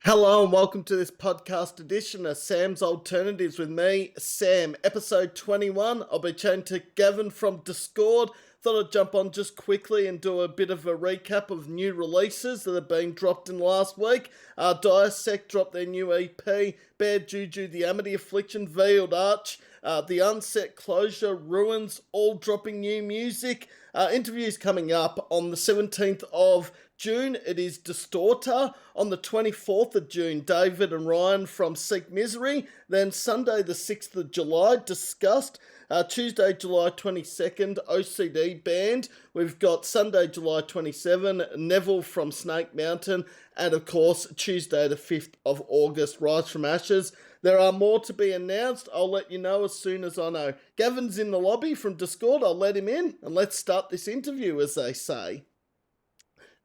Hello and welcome to this podcast edition of Sam's Alternatives with me, Sam. Episode 21. I'll be chatting to Gavin from Discord. Thought I'd jump on just quickly and do a bit of a recap of new releases that have been dropped in last week. Dissect dropped their new EP, Bad Juju, The Amity Affliction, Veiled Arch, The Unset Closure, Ruins, all dropping new music. Interviews coming up on the 17th of June. It is Distorter. On the 24th of June, David and Ryan from Seek Misery. Then Sunday the 6th of July, Disgust. Tuesday, July 22nd, OCD Band. We've got Sunday, July 27, Neville from Snake Mountain. And of course, Tuesday the 5th of August, Rise from Ashes. There are more to be announced. I'll let you know as soon as I know. Gavin's in the lobby from Discord. I'll let him in and let's start this interview, as they say.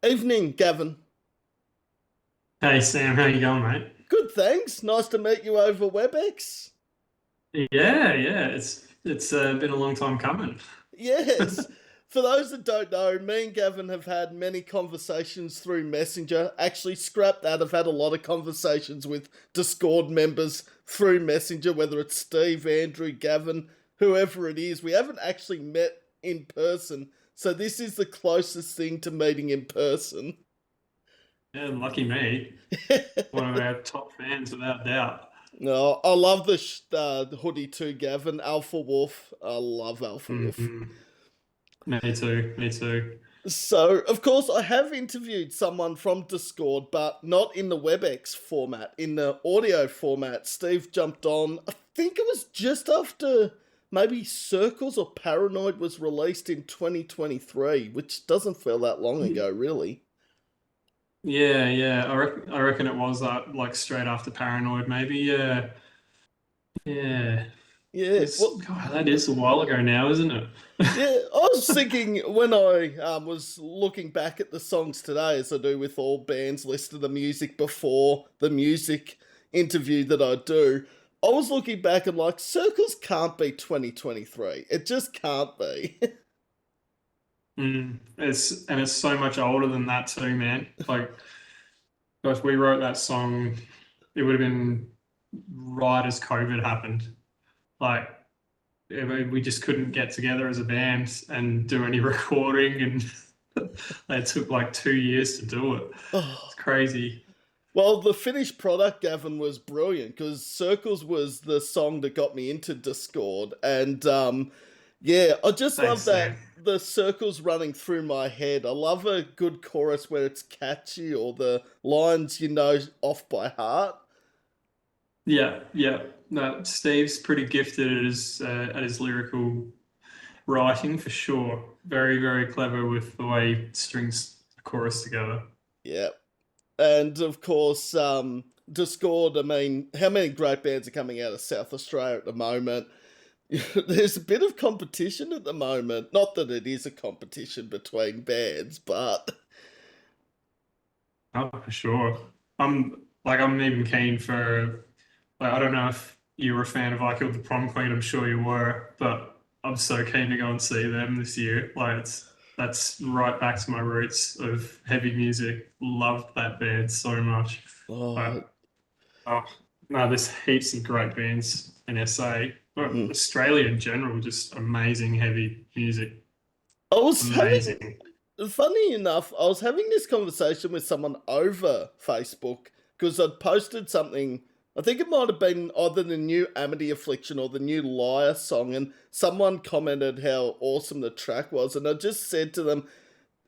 Evening, Gavin. Hey Sam, how you going, mate? Good, thanks. Nice to meet you over WebEx. Yeah. It's been a long time coming. Yes. For those that don't know, me and Gavin have had many conversations through Messenger. Actually, scrap that. I've had a lot of conversations with Discord members through Messenger, whether it's Steve, Andrew, Gavin, whoever it is. We haven't actually met in person, so this is the closest thing to meeting in person. Yeah, lucky me. One of our top fans, without doubt. No, I love the hoodie too, Gavin. Alpha Wolf. I love Alpha Wolf. hmm Me too. Me too. So, of course, I have interviewed someone from Discord, but not in the WebEx format, in the audio format. Steve jumped on, I think it was just after maybe Circles or Paranoid was released in 2023, which doesn't feel that long ago, really. Yeah. I reckon it was like straight after Paranoid, maybe. Yeah. Yeah, It's well, God, that is a while ago now, isn't it? yeah, I was thinking when I was looking back at the songs today, as I do with all bands, list of the music before the music interview that I do. I was looking back and like, Circles can't be 2023. It just can't be. It's so much older than that too, man. Like, gosh, we wrote that song. It would have been right as COVID happened. Like we just couldn't get together as a band and do any recording, and it took like 2 years to do it. Oh, It's crazy. well, the finished product, Gavin, was brilliant because Circles was the song that got me into Discord. And yeah, I just love Thanks, that Sam. the circles running through my head. I love a good chorus where it's catchy or the lines you know off by heart. Yeah. No, Steve's pretty gifted at his lyrical writing for sure. Very clever with the way he strings the chorus together. Yeah. And of course, Discord, I mean, how many great bands are coming out of South Australia at the moment? There's a bit of competition at the moment. Not that it is a competition between bands, but Oh, for sure. I'm even keen for like I don't know if you were a fan of I Killed the Prom Queen, I'm sure you were, but I'm so keen to go and see them this year. That's right back to my roots of heavy music. Loved that band so much. oh, Like, oh no, there's heaps of great bands in SA. But mm. Australia in general, just amazing heavy music. I was having, Amazing. funny enough, I was having this conversation with someone over Facebook because I'd posted something. I think it might have been either the new Amity Affliction or the new Liar song, and someone commented how awesome the track was, and I just said to them,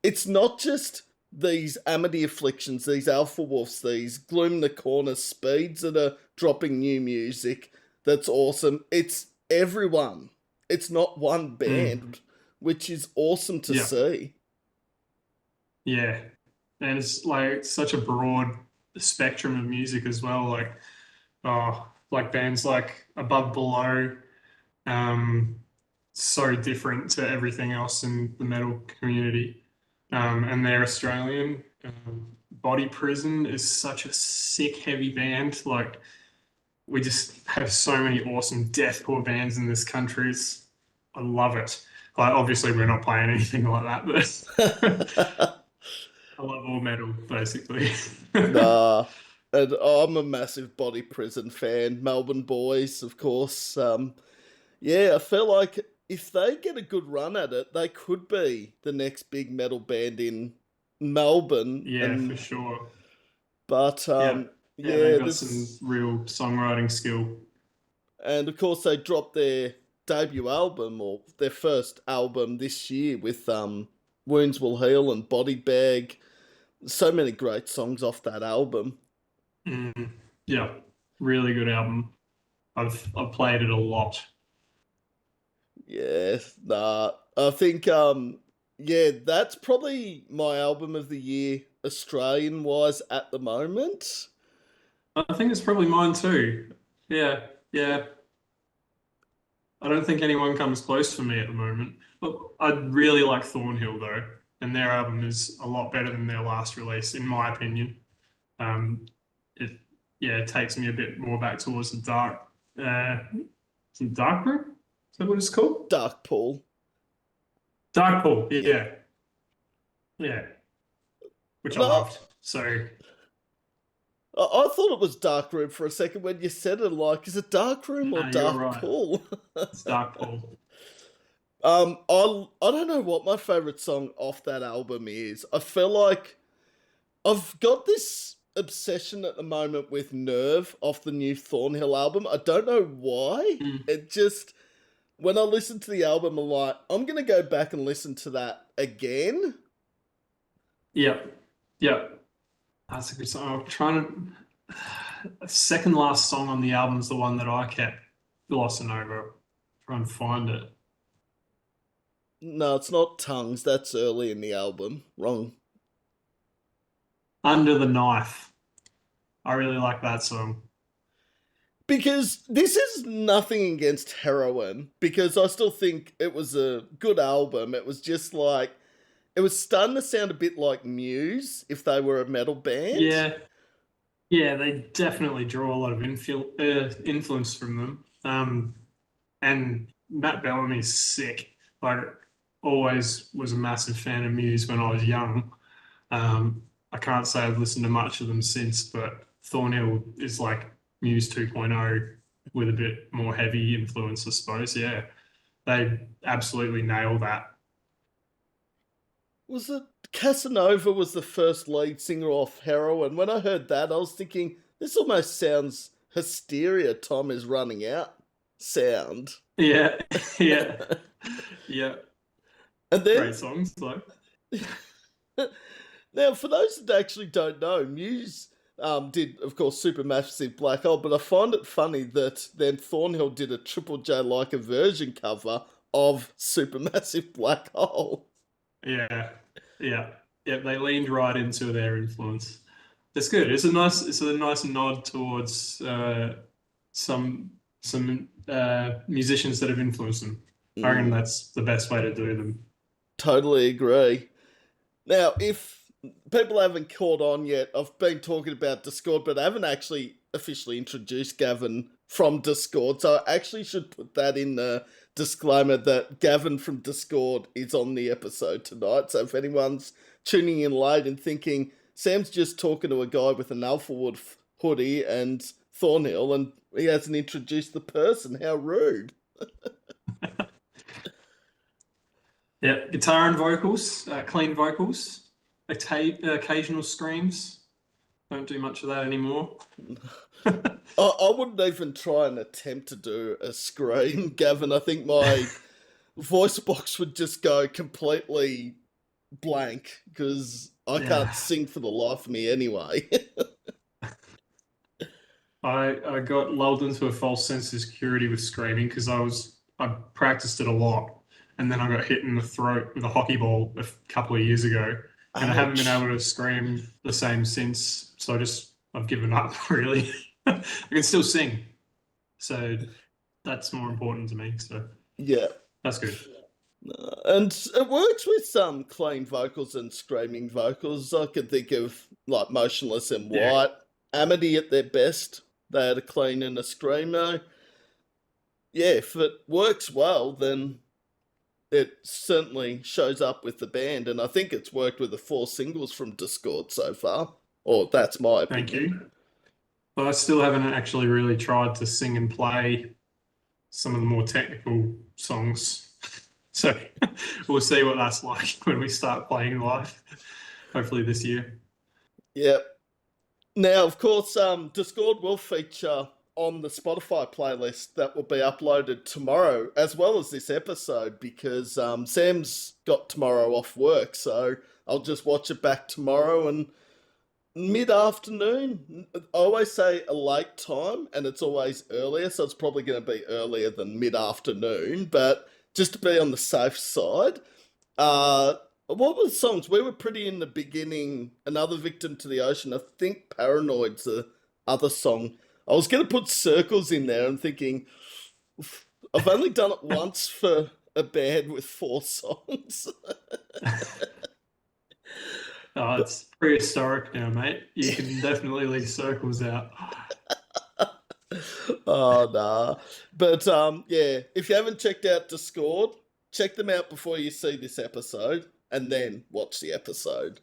it's not just these Amity Afflictions, these Alpha Wolves, these Gloom in the Corner Speeds that are dropping new music that's awesome. It's everyone. It's not one Mm, band, which is awesome to yeah, see. yeah. And it's like such a broad spectrum of music as well. Like bands like Above Below, um, so different to everything else in the metal community. And they're Australian. Body Prison is such a sick, heavy band. Like we just have so many awesome deathcore bands in this country. I love it. Like obviously we're not playing anything like that, but I love all metal basically. Nah. And I'm a massive Body Prison fan. Melbourne boys, of course. Yeah, I feel like if they get a good run at it, they could be the next big metal band in Melbourne. Yeah, for sure. But Yeah, yeah, they've yeah, got some this, real songwriting skill. and of course they dropped their debut album or their first album this year with Wounds Will Heal and Body Bag. So many great songs off that album. Mm, yeah, really good album. I've played it a lot. Yeah, nah. I think yeah, that's probably my album of the year Australian wise at the moment. I think it's probably mine too. Yeah, yeah. I don't think anyone comes close for me at the moment. But I really like Thornhill though, and their album is a lot better than their last release, in my opinion. Um, it yeah, it takes me a bit more back towards the dark, some dark room. Is that what it's called? Dark Pool. Dark pool. Yeah. Yeah, yeah, which I No, loved. So I thought it was Dark Room for a second when you said it. Like, is it Dark Room or no, you're Dark right. Pool? It's dark pool. I don't know what my favorite song off that album is. I feel like I've got this obsession at the moment with Nerve off the new Thornhill album. I don't know why. Mm, It just when I listen to the album, I'm like, I'm gonna go back and listen to that again. yeah, yeah. That's a good song. I'm trying to. Second last song on the album's the one that I kept glossing over. Try and find it. No, it's not Tongues. That's early in the album. Wrong. Under the Knife. I really like that song. Because this is nothing against Heroin, because I still think it was a good album. It was just like, it was starting to sound a bit like Muse if they were a metal band. Yeah, yeah, they definitely draw a lot of influence from them. And Matt Bellamy's sick. Like, always was a massive fan of Muse when I was young. Um, I can't say I've listened to much of them since, but Thornhill is like Muse 2.0 with a bit more heavy influence, I suppose. Yeah, they absolutely nail that. Was it Casanova was the first lead singer off Heroin? When I heard that, I was thinking, this almost sounds Hysteria, Tom is running out sound. Yeah, yeah, yeah. And then Great songs, though. now, for those that actually don't know, Muse did, of course, Supermassive Black Hole, but I find it funny that then Thornhill did a Triple J like a version cover of Supermassive Black Hole. Yeah, yeah, yeah. They leaned right into their influence. That's good. It's a nice nod towards some musicians that have influenced them. I reckon Mm, that's the best way to do them. totally agree. Now, if people haven't caught on yet, I've been talking about Discord, but I haven't actually officially introduced Gavin from Discord, so I actually should put that in the disclaimer that Gavin from Discord is on the episode tonight. So if anyone's tuning in late and thinking Sam's just talking to a guy with an Alphawood hoodie and Thornhill and he hasn't introduced the person, how rude. Yeah, guitar and vocals, clean vocals, occasional screams. Don't do much of that anymore. I wouldn't even try and attempt to do a scream, Gavin. I think my voice box would just go completely blank because I can't Yeah, sing for the life of me anyway. I got lulled into a false sense of security with screaming because I practiced it a lot, and then I got hit in the throat with a hockey ball a couple of years ago, and I haven't been Ouch. able to scream the same since. So I've given up really. I can still sing, so that's more important to me. So Yeah. that's good. And it works with some clean vocals and screaming vocals. I can think of like Motionless and Yeah, White, Amity at their best. They had a clean and a screamo. Yeah, if it works well, then it certainly shows up with the band. And I think it's worked with the four singles from Discord so far. Or that's my thank opinion. you. But I still haven't actually really tried to sing and play some of the more technical songs. So we'll see what that's like when we start playing live, hopefully this year. Yep. Now, of course, Discord will feature on the Spotify playlist that will be uploaded tomorrow, as well as this episode, because Sam's got tomorrow off work, so I'll just watch it back tomorrow and mid-afternoon. I always say a late time, and it's always earlier, so it's probably going to be earlier than mid-afternoon, but just to be on the safe side. Uh, what were the songs? We were pretty in the beginning. Another Victim to the Ocean. I think Paranoid's the other song. I was going to put Circles in there and thinking, I've only done it once for a band with 4 songs. Oh, it's prehistoric now, mate. You can definitely leave circles out. Oh, nah. But yeah, if you haven't checked out Discord, check them out before you see this episode and then watch the episode.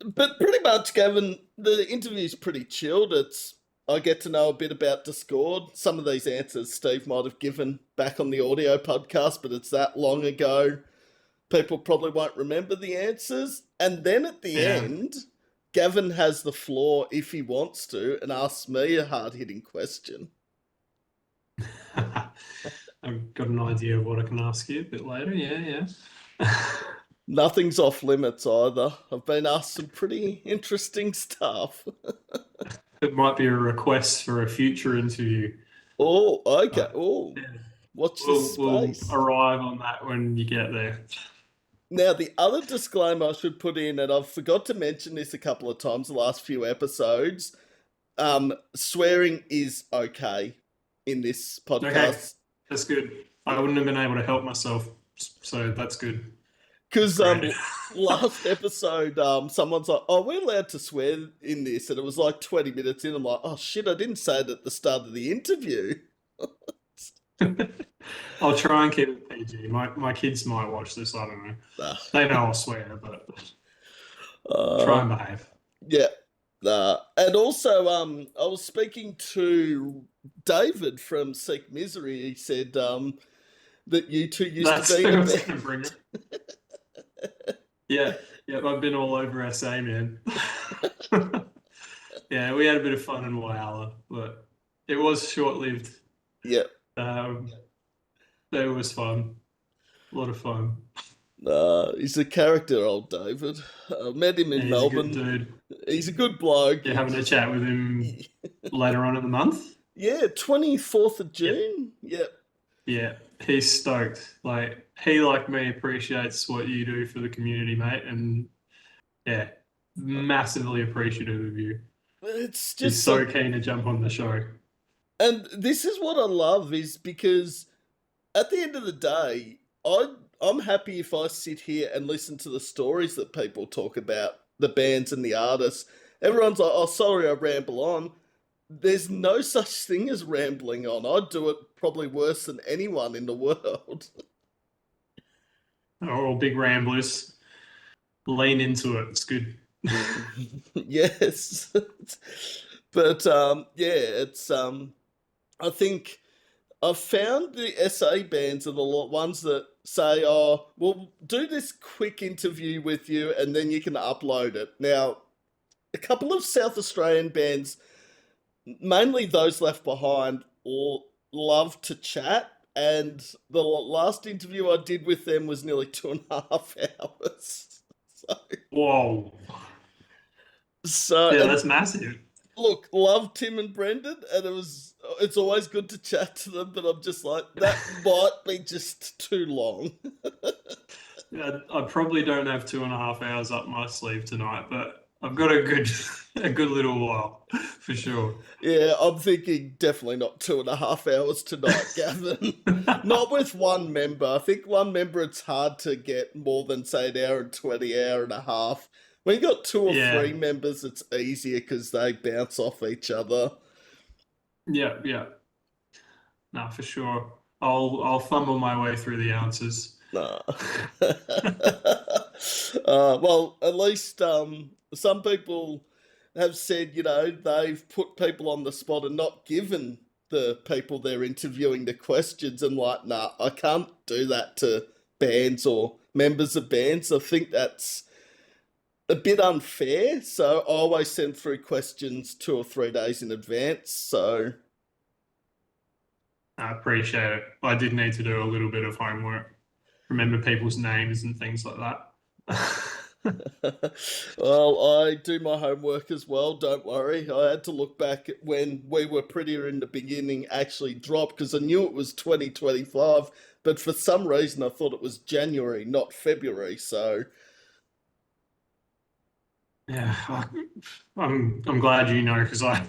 But pretty much, Gavin, the interview's pretty chilled. It's I get to know a bit about Discord. Some of these answers Steve might have given back on the audio podcast, but it's that long ago. People probably won't remember the answers. And then at the Yeah. end, Gavin has the floor if he wants to and asks me a hard hitting question. I've got an idea of what I can ask you a bit later. Yeah, yeah. Nothing's off limits either. I've been asked some pretty interesting stuff. It might be a request for a future interview. Oh, okay. But Oh, yeah, watch this we'll space. arrive on that when you get there. Now, the other disclaimer I should put in, and I've forgot to mention this a couple of times the last few episodes, swearing is okay in this Okay, podcast. that's good. I wouldn't have been able to help myself, so that's good. Because Great. last episode, someone's like, "Oh, we're allowed to swear in this," and it was like 20 minutes in. I'm like, "Oh shit, I didn't say it at the start of the interview." I'll try and keep it PG. My kids might watch this. I don't know. Nah. They know I'll swear, but Uh, try and behave. yeah. And also, I was speaking to David from Seek Misery. He said that you two used That's to be who in I a was band. going to bring it. Yeah, yeah. I've been all over SA, man. Yeah, we had a bit of fun in Whyalla, but it was short-lived. Yeah. Um, it was fun. A lot of fun. He's a character, old David. I met him in And he's a good Melbourne. dude. He's a good bloke. You're having a chat with him later on in the month? Yeah, 24th of Yep. June. Yep. Yeah, he's stoked. Like he, like me, appreciates what you do for the community, mate, and yeah, massively appreciative of you. It's He's just so keen to jump on the show. and this is what I love is because at the end of the day, I'm happy if I sit here and listen to the stories that people talk about, the bands and the artists. Everyone's like, "Oh, sorry, I ramble on." There's no such thing as rambling on. I do it probably worse than anyone in the world. We're all big ramblers. Lean into it. It's good. Yes. But yeah, it's I think I've found the SA bands are the ones that say, "Oh, we'll do this quick interview with you, and then you can upload it." Now, a couple of South Australian bands, mainly those left behind, love to chat. And the last interview I did with them was nearly 2.5 hours. So, Whoa. so Yeah, and that's massive. look, love Tim and Brendan, and it's always good to chat to them, but I'm just like, that might be just too long. Yeah, I probably don't have 2.5 hours up my sleeve tonight, but I've got a good a good little while for sure. Yeah, I'm thinking definitely not 2.5 hours tonight, Gavin. Not with one member. I think one member it's hard to get more than say an hour and 20, hour and a half. When you got two or Yeah, three members, it's easier because they bounce off each other. yeah. No, for sure. I'll fumble my way through the answers. Nah. Well, at least some people have said, they've put people on the spot and not given the people they're interviewing the questions and like, nah, I can't do that to bands or members of bands. I think that's a bit unfair. So I always send through questions 2 or 3 days in advance. So I appreciate it. I did need to do a little bit of homework, remember people's names and things like that. well, I do my homework as well, don't worry. I had to look back at when We Were Prettier in the beginning actually dropped because I knew it was 2025, but for some reason I thought it was January, not February. So, Yeah, I'm glad you know because I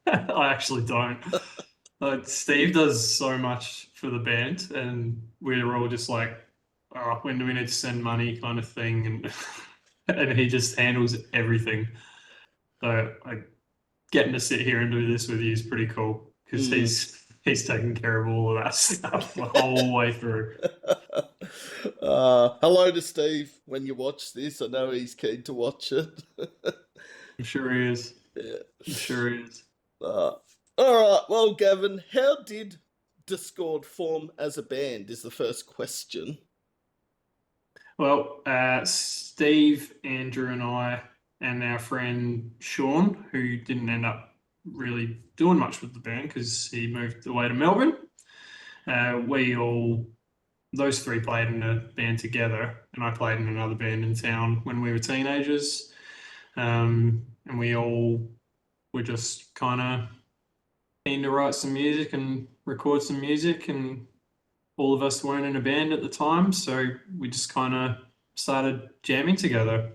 I actually don't. Steve does so much for the band, and we're all just like, oh, when do we need to send money, kind of thing, and and he just handles everything. So getting to sit here and do this with you is pretty cool because mm. he's taking care of all of that stuff the whole way through. Hello to Steve when you watch this. I know he's keen to watch it. I'm sure he is. Yeah. I'm sure he is. Uh, all right. Well, Gavin, how did Discord form as a band? Is the first question. Well, Steve, Andrew, and I, and our friend Sean, who didn't end up really doing much with the band because he moved away to Melbourne. We all, those three played in a band together, and I played in another band in town when we were teenagers. And we all were just kind of keen to write some music and record some music, and all of us weren't in a band at the time, so we just kind of started jamming together.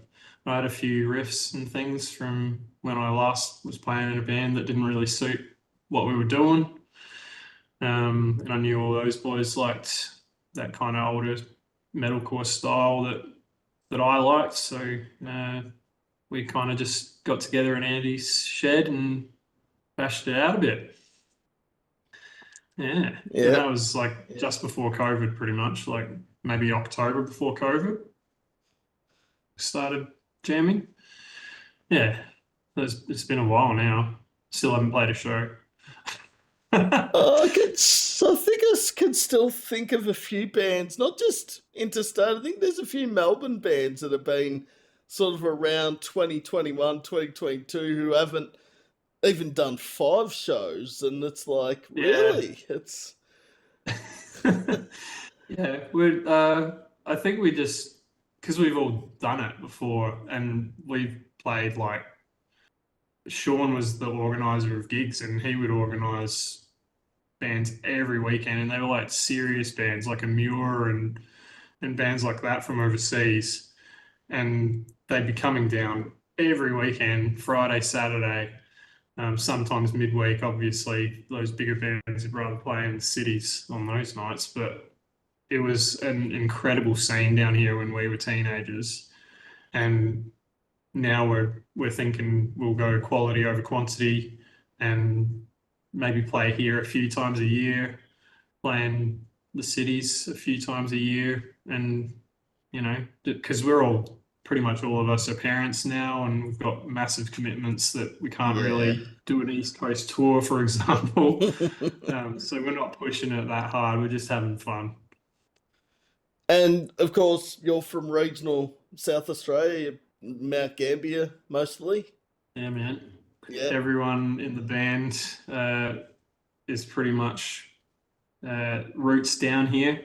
I had a few riffs and things from when I last was playing in a band that didn't really suit what we were doing. And I knew all those boys liked that kind of older metalcore style that I liked. So we kind of just got together in Andy's shed and bashed it out a bit. Yeah. And Yeah. that was like just before COVID, pretty much, like maybe October before COVID, started jamming. Yeah. It's been a while now. Still haven't played a show. I think can still think of a few bands, not just interstate. I think there's a few Melbourne bands that have been sort of around 2021, 2022 who haven't even done 5 shows. And it's like, Yeah. really? It's. Yeah. I think we just, because we've all done it before and we've played like, Sean was the organizer of gigs and he would organize bands every weekend, and they were like serious bands like Amur and bands like that from overseas, and they'd be coming down every weekend, Friday, Saturday, sometimes midweek. Obviously, those bigger bands would rather play in the cities on those nights, but it was an incredible scene down here when we were teenagers, and now we're thinking we'll go quality over quantity and maybe play here a few times a year, playing the cities a few times a year, and because we're all pretty much all of us are parents now, and we've got massive commitments that we can't Yeah. really do an East Coast tour, for example. So we're not pushing it that hard. We're just having fun. And of course, you're from regional South Australia, Mount Gambier mostly. Yeah, man. Yeah. Everyone in the band is pretty much roots down here.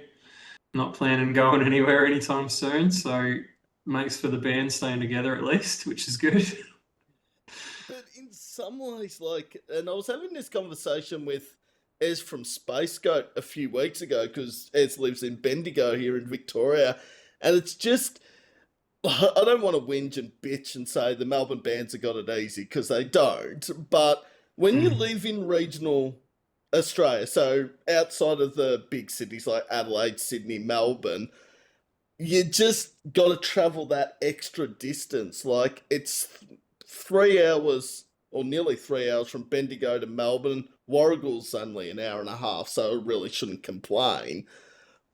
Not planning going anywhere anytime soon, so makes for the band staying together at least, which is good. But in some ways, like, and I was having this conversation with Ez from Space Goat a few weeks ago because Ez lives in Bendigo here in Victoria, and it's just I don't want to whinge and bitch and say the Melbourne bands have got it easy because they don't. But when you Mm, live in regional Australia, so outside of the big cities like Adelaide, Sydney, Melbourne, you just got to travel that extra distance. Like it's 3 hours or nearly 3 hours from Bendigo to Melbourne. Warragul's only an hour and a half, so I really shouldn't complain.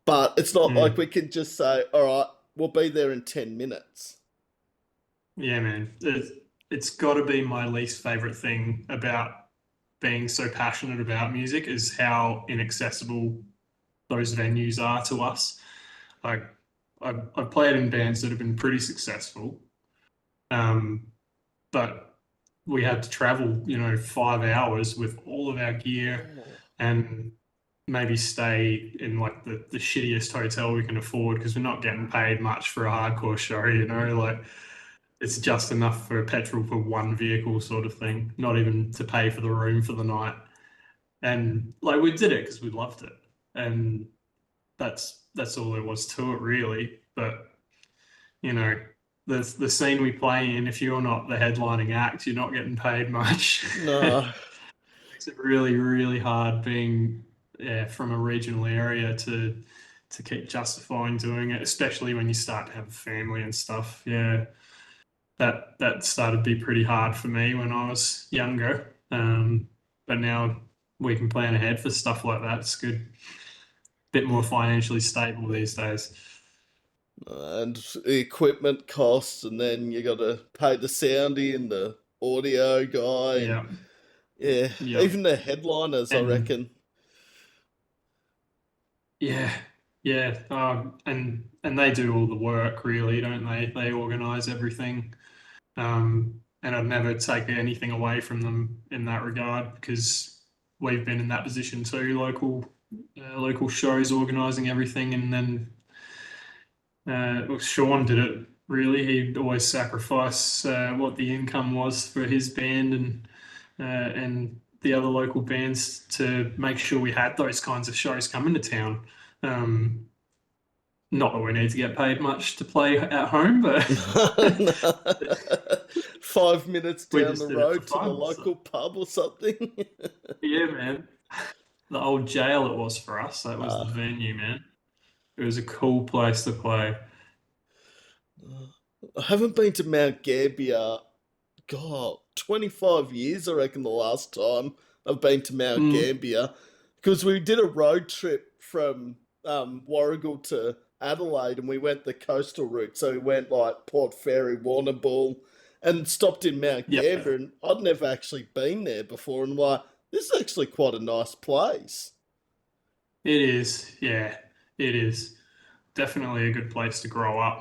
But it's not like mm. we can just say, all right. we'll be there in 10 minutes. Yeah, man. It's got to be my least favorite thing about being so passionate about music is how inaccessible those venues are to us. Like, I've played in bands that have been pretty successful, um, but we had to travel, 5 hours with all of our gear Oh. and maybe stay in like the shittiest hotel we can afford because we're not getting paid much for a hardcore show, like it's just enough for petrol for one vehicle sort of thing, not even to pay for the room for the night. And like we did it because we loved it. And that's all there was to it really. But you know, the scene we play in, if you're not the headlining act, you're not getting paid much. No. Makes it really, really hard being from a regional area to keep justifying doing it, especially when you start to have a family and stuff. Yeah, that started to be pretty hard for me when I was younger. But now we can plan ahead for stuff like that. It's good. Bit more Yeah. financially stable these days. And the equipment costs, and then you got to pay the soundie and the audio guy, and Yeah, yeah, yeah, even the headliners, I and reckon. yeah, yeah, and they do all the work, really, don't they? They organise everything, and I'd never take anything away from them in that regard because we've been in that position too. Local shows organising everything, and then well, Sean did it. Really, he'd always sacrifice what the income was for his band and the other local bands to make sure we had those kinds of shows coming to town. Um, Not that we need to get paid much to play at home, but No. 5 minutes we down just the did it for road to the fun. So local pub or something. yeah, man. The old jail it was for us. That was the uh, venue, man. It was a cool place to play. I haven't been to Mount Gambier, God, 25 years, I reckon, the last time I've been to Mount Mm, Gambier. Because we did a road trip from Warragul to Adelaide and we went the coastal route. So we went like Port Fairy, Warrnambool, and stopped in Mount yeah, Gambier. And I'd never actually been there before. And like, this is actually quite a nice place. it is. Yeah, it is. Definitely a good place to grow up.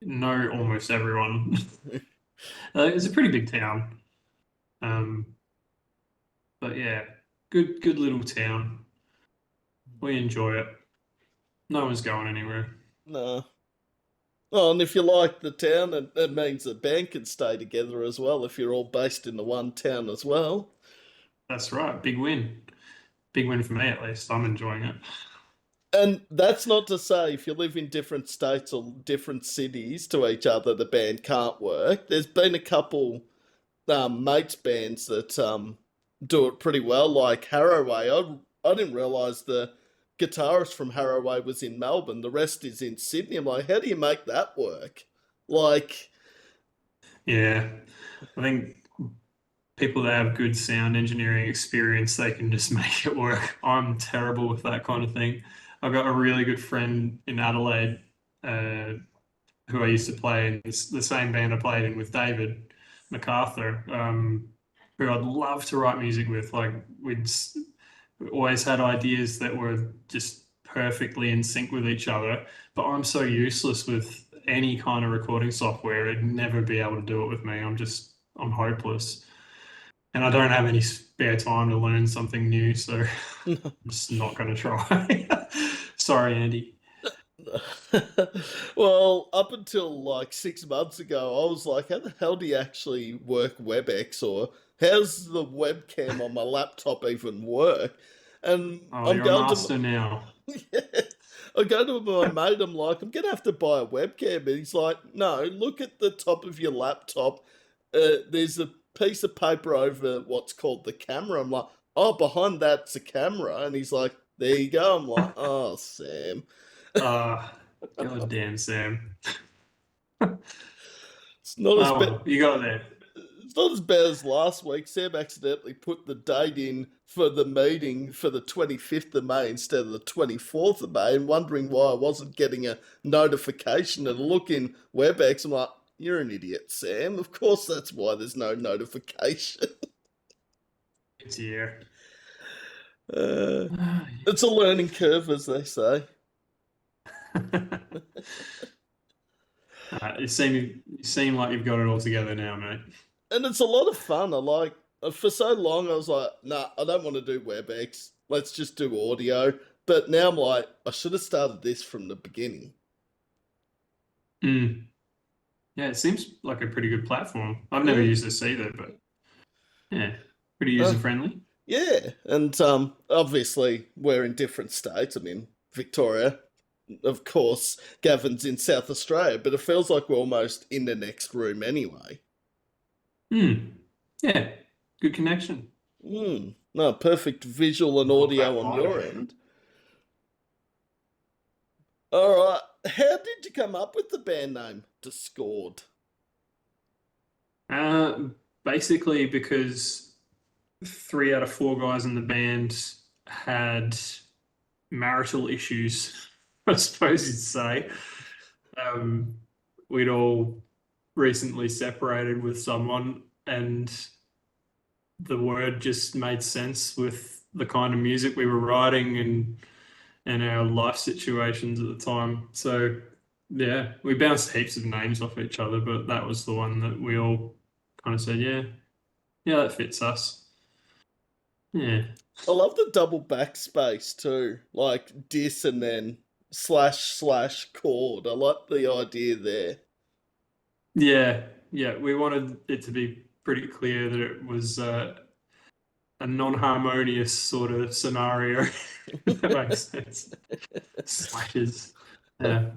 Know almost everyone. It's a pretty big town. Um, but yeah, good little town. We enjoy it. No one's going anywhere. No. Oh, and if you like the town, it means the band can stay together as well if you're all based in the one town as well. That's right. Big win. Big win for me at least. I'm enjoying it. And that's not to say if you live in different states or different cities to each other, the band can't work. There's been a couple mates bands that do it pretty well, like Harroway. I didn't realise the guitarist from Harroway was in Melbourne. The rest is in Sydney. I'm like, how do you make that work? Like, Yeah. I think people that have good sound engineering experience, they can just make it work. I'm terrible with that kind of thing. I've got a really good friend in Adelaide uh, who I used to play in the same band I played in with David MacArthur, who I'd love to write music with. Like we always had ideas that were just perfectly in sync with each other, but I'm so useless with any kind of recording software. It'd never be able to do it with me. I'm hopeless. And I don't have any spare time to learn something new, so I'm just not going to try. Sorry, Andy. well, up until like 6 months ago, I was like, how the hell do you actually work WebEx or how's the webcam on my laptop even work? And Oh, I'm you're a going to, master now. yeah, I go to my mate, I'm like, I'm going to have to buy a webcam. And he's like, no, look at the top of your laptop. There's a piece of paper over what's called the camera. I'm like, oh, behind that's a camera. And he's like, there you go. I'm like, oh, Sam. Uh, God damn, Sam. It's not as Oh, bad. well, you got there. It's not as bad as last week. Sam accidentally put the date in for the meeting for the 25th of May instead of the 24th of May and wondering why I wasn't getting a notification and look in WebEx. I'm like, you're an idiot, Sam. Of course that's why there's no notification. It's here. Uh, it's a learning curve, as they say. You seem like you've got it all together now, mate. And it's a lot of fun. I like, for so long, I was like, nah, I don't want to do WebEx. Let's just do audio. But now I'm like, I should have started this from the beginning. Mm. Yeah, it seems like a pretty good platform. I've never Mm. used this either, but yeah, pretty Uh, user friendly. yeah, and obviously we're in different states. I'm in Victoria, of course. Gavin's in South Australia, but it feels like we're almost in the next room anyway. Hmm. Yeah, good connection. No, perfect visual and Put that audio on light your over. end. All right, how did you come up with the band name Discord? Uh, Basically because 3 out of 4 guys in the band had marital issues, I suppose you'd say. Um, we'd all recently separated with someone, and the word just made sense with the kind of music we were writing and our life situations at the time. So yeah, we bounced heaps of names off each other, but that was the one that we all kind of said, yeah, yeah, that fits us. Yeah. I love the double backspace too, like dis and then slash chord. I like the idea there. Yeah, yeah. We wanted it to be pretty clear that it was a non-harmonious sort of scenario. If that makes sense. Slashes. Yeah.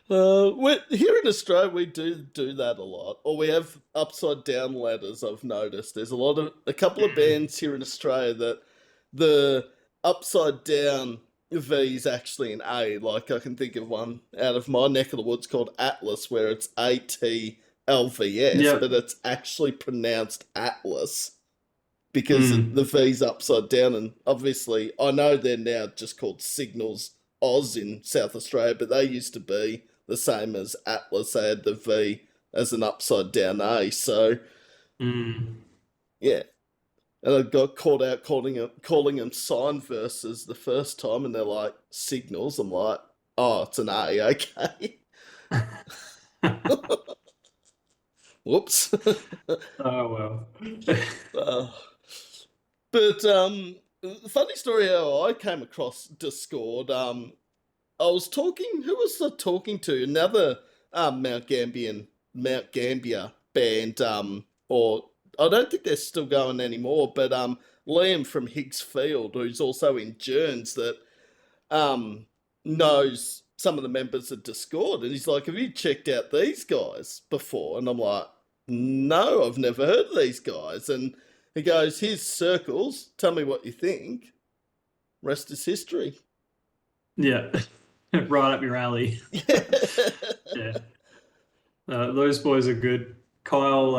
Here in Australia, we do that a lot, or we have upside down letters. I've noticed there's a couple of bands here in Australia that the upside down V is actually an A. Like I can think of one out of my neck of the woods called Atlas, where it's ATLVS, but Yep. it's actually pronounced Atlas because the Mm. V's upside down. And obviously, I know they're now just called Signals Oz in South Australia, but they used to be the same as Atlas. They had the V as an upside down A. So, Mm. yeah. And I got called out calling them sign verses the first time, and they're like, Signals. I'm like, oh, it's an A, okay. Whoops. Oh well. uh, but funny story how I came across Discord. I was talking. Who was I talking to? Another Mount Gambier band. Or I don't think they're still going anymore. But Liam from Higgs Field, who's also in Journes, that um knows some of the members of Discord, and he's like, "Have you checked out these guys before?" And I'm like, "No, I've never heard of these guys." And he goes, "Here's Circles. Tell me what you think." Rest is history. Yeah. Right up your alley. Yeah. Those boys are good. Kyle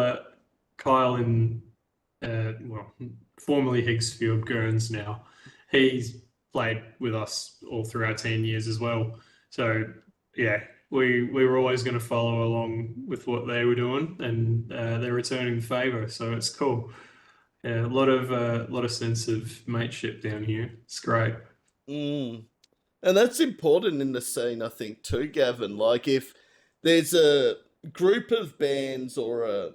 in well, formerly Higgsfield Gurns now. He's played with us all through our teen years as well. So yeah, we were always going to follow along with what they were doing, and they're returning the favour. So it's cool. Yeah, a lot of sense of mateship down here. It's great. Mm. And that's important in the scene, I think, too, Gavin. Like, if there's a group of bands or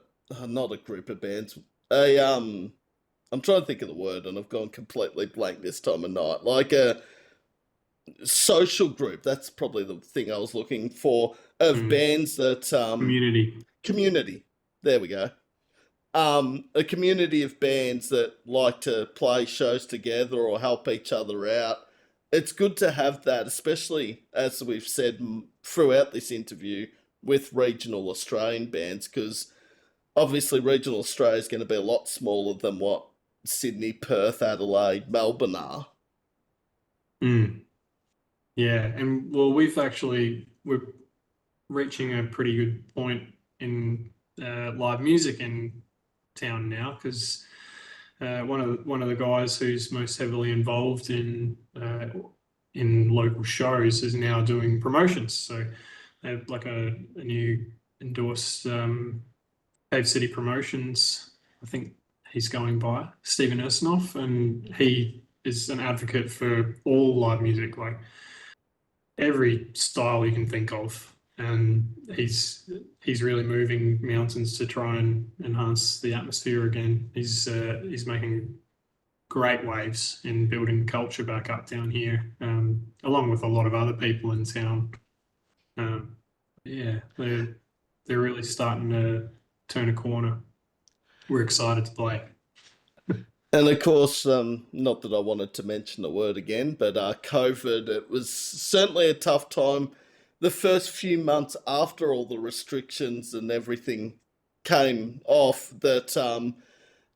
not a group of bands, a I'm trying to think of the word, and I've gone completely blank this time of night. Like a social group. That's probably the thing I was looking for of Mm. bands that Community. community. There we go. A community of bands that like to play shows together or help each other out. It's good to have that, especially as we've said throughout this interview with regional Australian bands, because obviously regional Australia is going to be a lot smaller than what Sydney, Perth, Adelaide, Melbourne are. Mm. Yeah, and well, we're reaching a pretty good point in live music in town now because one of the guys who's most heavily involved in local shows is now doing promotions. So they have like a new endorsed Cave City Promotions. I think he's going by Stephen Ursinoff, and he is an advocate for all live music, like every style you can think of. And he's really moving mountains to try and enhance the atmosphere again. He's making great waves in building culture back up down here, along with a lot of other people in town. Um, yeah, they're really starting to turn a corner. We're excited to play. And of course, not that I wanted to mention the word again, but COVID, it was certainly a tough time. The first few months after all the restrictions and everything came off, that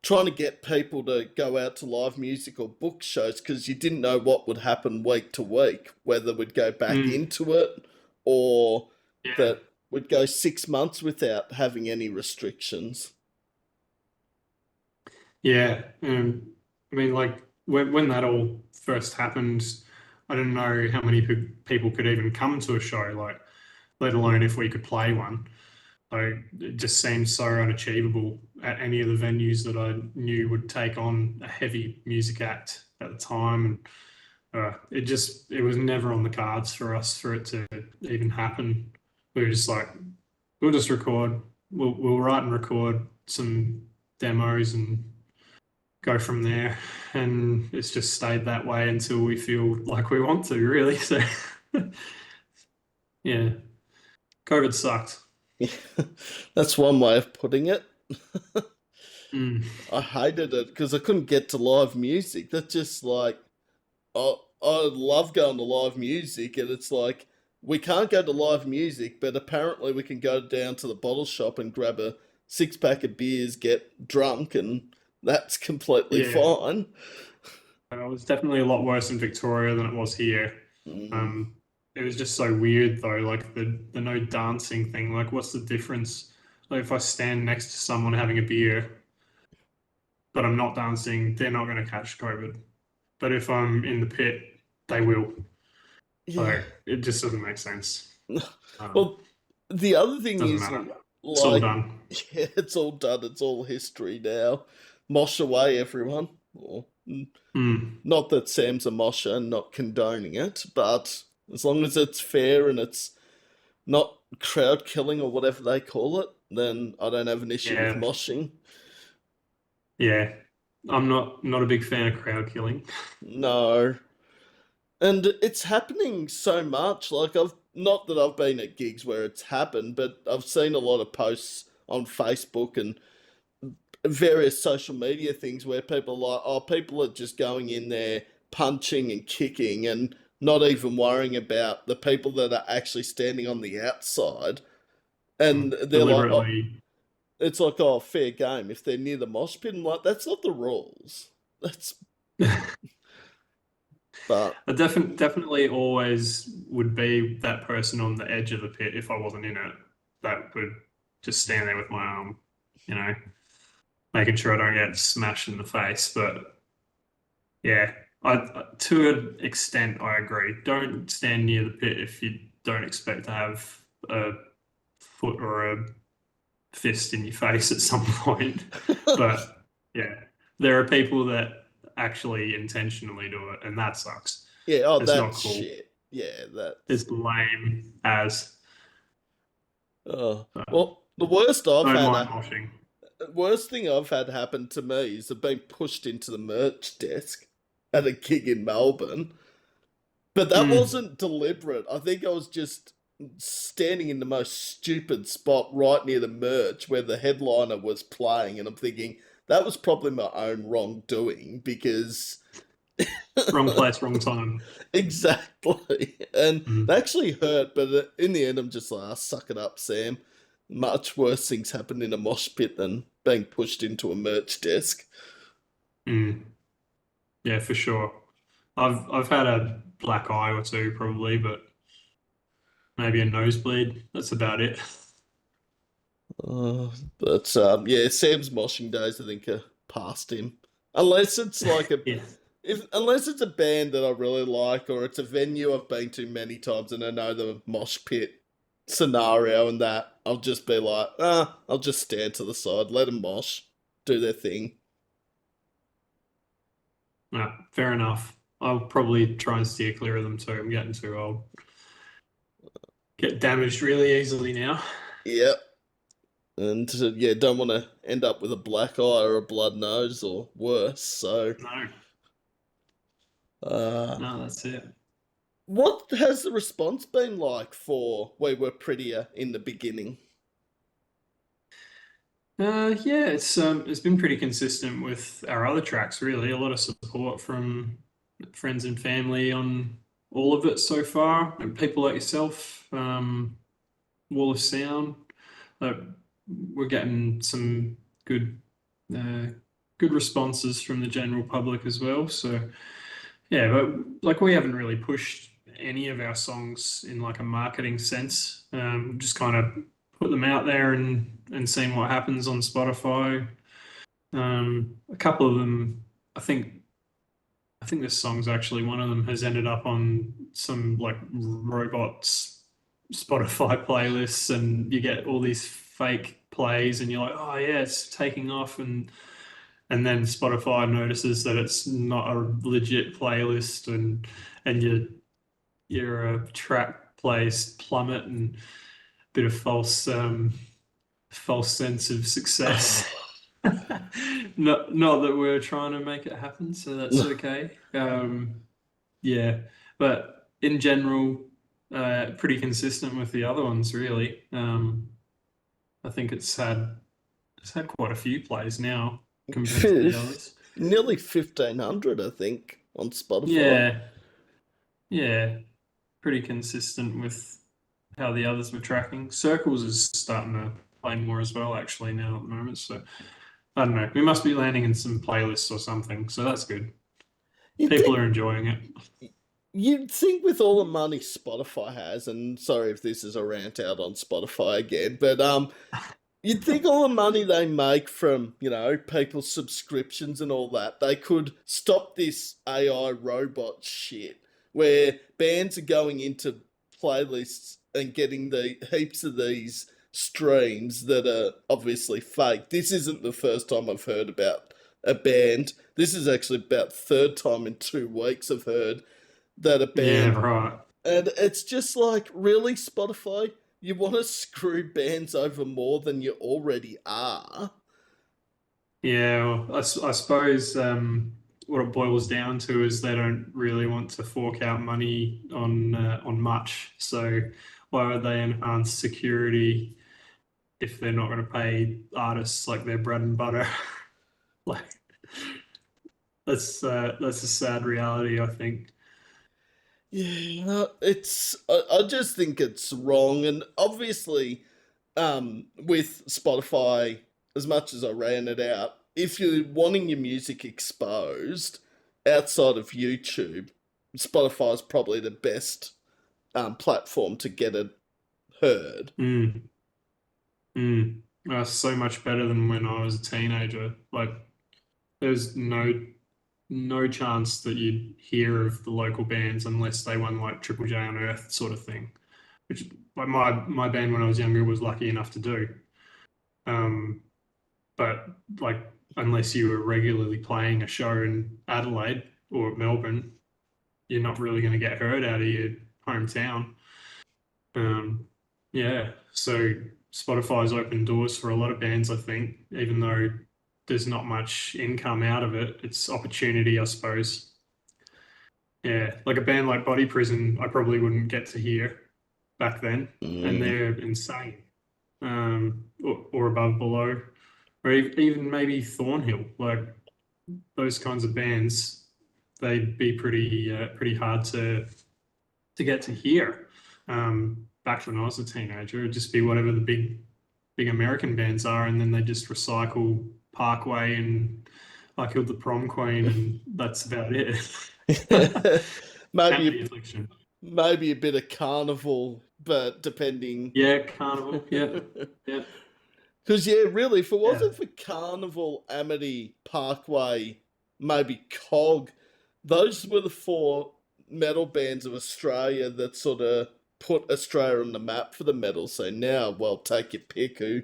trying to get people to go out to live music or book shows because you didn't know what would happen week to week, whether we'd go back Mm, into it or yeah, that we'd go 6 months without having any restrictions. yeah. I mean, like when that all first happened, I didn't know how many people could even come to a show, like let alone if we could play one. Like it just seemed so unachievable at any of the venues that I knew would take on a heavy music act at the time, and it was never on the cards for us for it to even happen. We were just like, we'll just record, we'll write and record some demos and go from there. And it's just stayed that way until we feel like we want to, really. So yeah, COVID sucked. That's one way of putting it. Mm, I hated it because I couldn't get to live music. That's just like I love going to live music, and it's like we can't go to live music, but apparently we can go down to the bottle shop and grab a 6 pack of beers, get drunk, and that's completely yeah, fine. it was definitely a lot worse in Victoria than it was here. Mm. Um, it was just so weird though, like the no dancing thing. Like, what's the difference? Like, if I stand next to someone having a beer, but I'm not dancing, they're not going to catch COVID. But if I'm in the pit, they will. Yeah. Like, it just doesn't make sense. Um, Well, the other thing doesn't is, matter. It's all like, done. yeah, it's all done. It's all history now. Mosh away, everyone. Or, Mm, not that Sam's a mosher and not condoning it, but as long as it's fair and it's not crowd killing or whatever they call it, then I don't have an issue with yeah, moshing. yeah. I'm not a big fan of crowd killing. No. And it's happening so much. Like, I've not that I've been at gigs where it's happened, but I've seen a lot of posts on Facebook and various social media things where people are like, oh, people are just going in there punching and kicking and not even worrying about the people that are actually standing on the outside. And they're like, oh, Deliberately. it's like, oh, fair game. If they're near the mosh pit, I'm like, that's not the rules. That's, but I definitely always would be that person on the edge of the pit if I wasn't in it. That would just stand there with my arm, you know, making sure I don't get smashed in the face. But yeah, to an extent, I agree. Don't stand near the pit if you don't expect to have a foot or a fist in your face at some point. But yeah, there are people that actually intentionally do it, and that sucks. yeah, oh, It's not that's cool. shit. Yeah, that's. It's lame as. Oh, But well, the worst I've don't had, mind moshing. worst thing I've had happen to me is I've been pushed into the merch desk at a gig in Melbourne. But that Mm, wasn't deliberate. I think I was just standing in the most stupid spot right near the merch where the headliner was playing, and I'm thinking that was probably my own wrongdoing because wrong place, wrong time. exactly, and Mm, that actually hurt. But in the end, I'm just like, suck it up, Sam. Much worse things happen in a mosh pit than being pushed into a merch desk. mm. Yeah, for sure. I've had a black eye or two probably, but maybe a nosebleed. That's about it. Uh, but yeah, Sam's moshing days I think are past him. Unless it's like a Yeah. if unless it's a band that I really like or it's a venue I've been to many times and I know the mosh pit scenario and that, I'll just be like, I'll just stand to the side, let them mosh, do their thing. No, fair enough. I'll probably try and steer clear of them too. I'm getting too old. Get damaged really easily now. Yep. And yeah, don't want to end up with a black eye or a blood nose or worse. So, No, uh, no, that's it. what has the response been like for We Were Prettier in the beginning? Yeah, it's been pretty consistent with our other tracks, really. A lot of support from friends and family on all of it so far, and people like yourself, Wall of Sound. Like, we're getting some good uh, good responses from the general public as well. So yeah, but like we haven't really pushed any of our songs in like a marketing sense. Just kind of put them out there and seeing what happens on Spotify. A couple of them, I think. I think this song's actually one of them has ended up on some like robots Spotify playlists, and you get all these fake plays, and you're like, oh yeah, it's taking off, and then Spotify notices that it's not a legit playlist, and your track plays plummet, and a bit of false sense of success. Not that we're trying to make it happen, so that's okay. Yeah, but in general, pretty consistent with the other ones, really. I think it's had quite a few plays now compared to the others. Nearly 1,500, I think, on Spotify. Yeah, yeah, pretty consistent with how the others were tracking. Circles is starting to play more as well, actually, now at the moment. So I don't know. We must be landing in some playlists or something. So that's good. You'd People think, are enjoying it. you'd think with all the money Spotify has, and sorry if this is a rant out on Spotify again, but you'd think all the money they make from, people's subscriptions and all that, they could stop this AI robot shit where bands are going into playlists and getting the heaps of these streams that are obviously fake. This isn't the first time I've heard about a band. This is actually about third time in 2 weeks I've heard that a Yeah, band, right. and it's just like, really, Spotify? You want to screw bands over more than you already are? Yeah, well, I suppose what it boils down to is they don't really want to fork out money on much. So why would they enhance security if they're not going to pay artists like their bread and butter? Like that's a sad reality, I think. Yeah, I just think it's wrong, and obviously, with Spotify, as much as I ran it out, if you're wanting your music exposed outside of YouTube, Spotify is probably the best platform to get it heard. Mm, mm. So much better than when I was a teenager. Like there's no chance that you'd hear of the local bands unless they won like Triple J on Earth sort of thing, which like my band when I was younger was lucky enough to do. Um, but like unless you were regularly playing a show in Adelaide or Melbourne, you're not really going to get heard out of your hometown. Um, yeah, so Spotify's opened doors for a lot of bands, I think, even though there's not much income out of it. It's opportunity, I suppose. Yeah, like a band like Body Prison, I probably wouldn't get to hear back then, and Mm. they're insane. Or above below, or even maybe Thornhill, like those kinds of bands, they'd be pretty hard to get to hear. Back when I was a teenager, it'd just be whatever the big American bands are, and then they just recycle Parkway and I Killed the Prom Queen, and that's about it. maybe And the Affliction. maybe a bit of carnival, but depending. Yeah, Carnival. Yeah, yeah. Because, yeah, really, if it Yeah. wasn't for Carnival, Amity, Parkway, maybe Cog, those were the four metal bands of Australia that sort of put Australia on the map for the metal. So now, well, take your pick who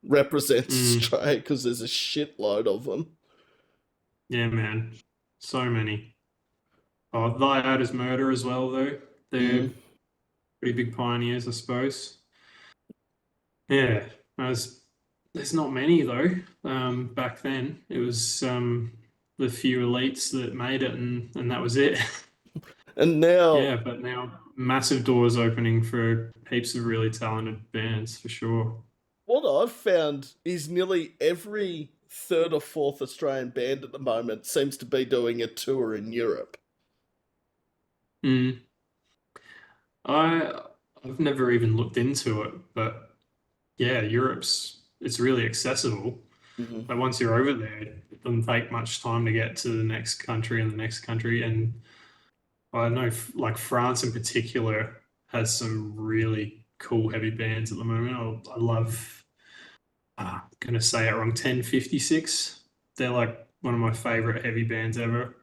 represents Mm, Australia because there's a shitload of them. yeah, man. So many. Oh, Thy Art is Murder as well, though. Mm. They're pretty big pioneers, I suppose. Yeah, there's not many though. Back then, it was the few elites that made it, and that was it. And now, Yeah, but now massive doors opening for heaps of really talented bands for sure. what I've found is nearly every third or fourth Australian band at the moment seems to be doing a tour in Europe. Mm. I I've never even looked into it, but yeah, it's really accessible. Hmm. Like once you're over there, it doesn't take much time to get to the next country and the next country. And I know like France in particular has some really cool heavy bands at the moment. I love, I'm gonna say it wrong, 1056. They're like one of my favorite heavy bands ever.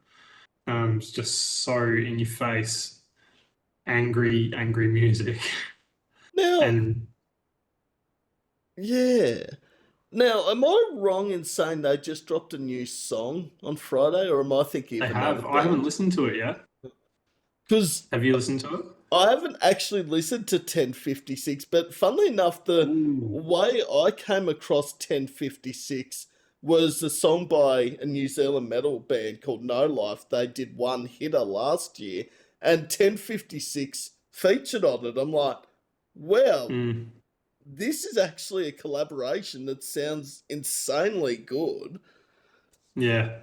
It's just so in your face, angry music. Now, And yeah. Now, am I wrong in saying they just dropped a new song on Friday, or am I thinking they of another have, I haven't band? listened to it yet. Because Have you listened to it? I haven't actually listened to 1056, but funnily enough, the Ooh. way I came across 1056 was a song by a New Zealand metal band called No Life. They did one hitter last year, and 1056 featured on it. I'm like, wow, Mm, this is actually a collaboration that sounds insanely good. yeah.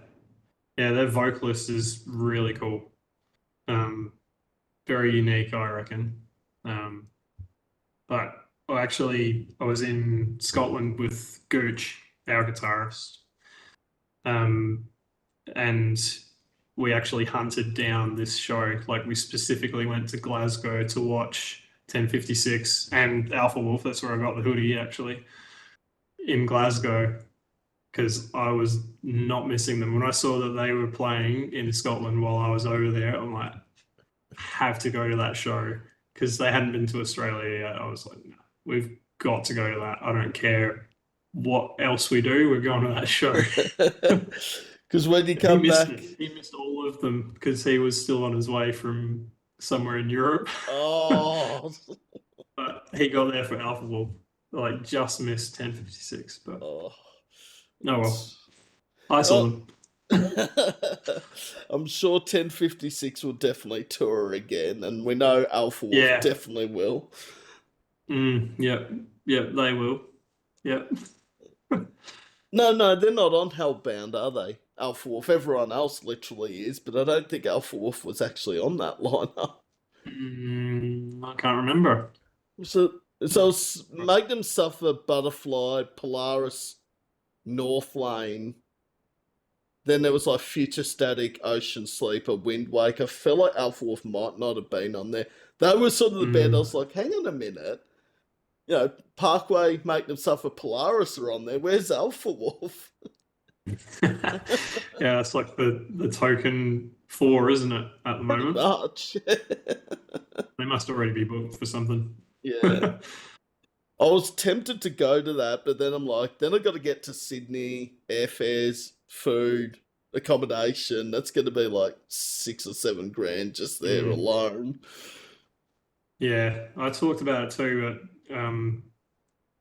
Yeah, their vocalist is really cool. Um, very unique, I reckon. Um, but I was in Scotland with Gooch, our guitarist, um, and we actually hunted down this show. Like we specifically went to Glasgow to watch 1056 and Alpha Wolf. That's where I got the hoodie actually in Glasgow because I was not missing them. When I saw that they were playing in Scotland while I was over there, I'm like, have to go to that show because they hadn't been to Australia yet. I was like, no, we've got to go to that. I don't care what else we do, we're going to that show. Because when you He come missed back, it. He missed all of them because he was still on his way from somewhere in Europe. oh, But he got there for Alpha Wolf. Like just missed 1056. But oh, oh well. it's I saw well. them. I'm sure 1056 will definitely tour again, and we know Alpha Wolf Yeah. definitely will. Yep. Yep, they will. Yep. No, no, they're not on Hellbound, are they? Alpha Wolf. Everyone else literally is, but I don't think Alpha Wolf was actually on that lineup. I can't remember. So it's Magnum Suffer, Butterfly, Polaris, North Lane. Then there was like Future Static, Ocean Sleeper, Wind Waker. I felt like Alpha Wolf might not have been on there. They were sort of the band I Mm. was like, hang on a minute. You know, Parkway, Make Them Suffer, Polaris are on there. Where's Alpha Wolf? Yeah, it's like the token four, isn't it, at the Pretty moment? much. They must already be booked for something. Yeah. I was tempted to go to that, but then I'm like, then I got to get to Sydney, airfares, food, accommodation. That's going to be like 6 or 7 grand just there Mm. alone. Yeah, I talked about it too, but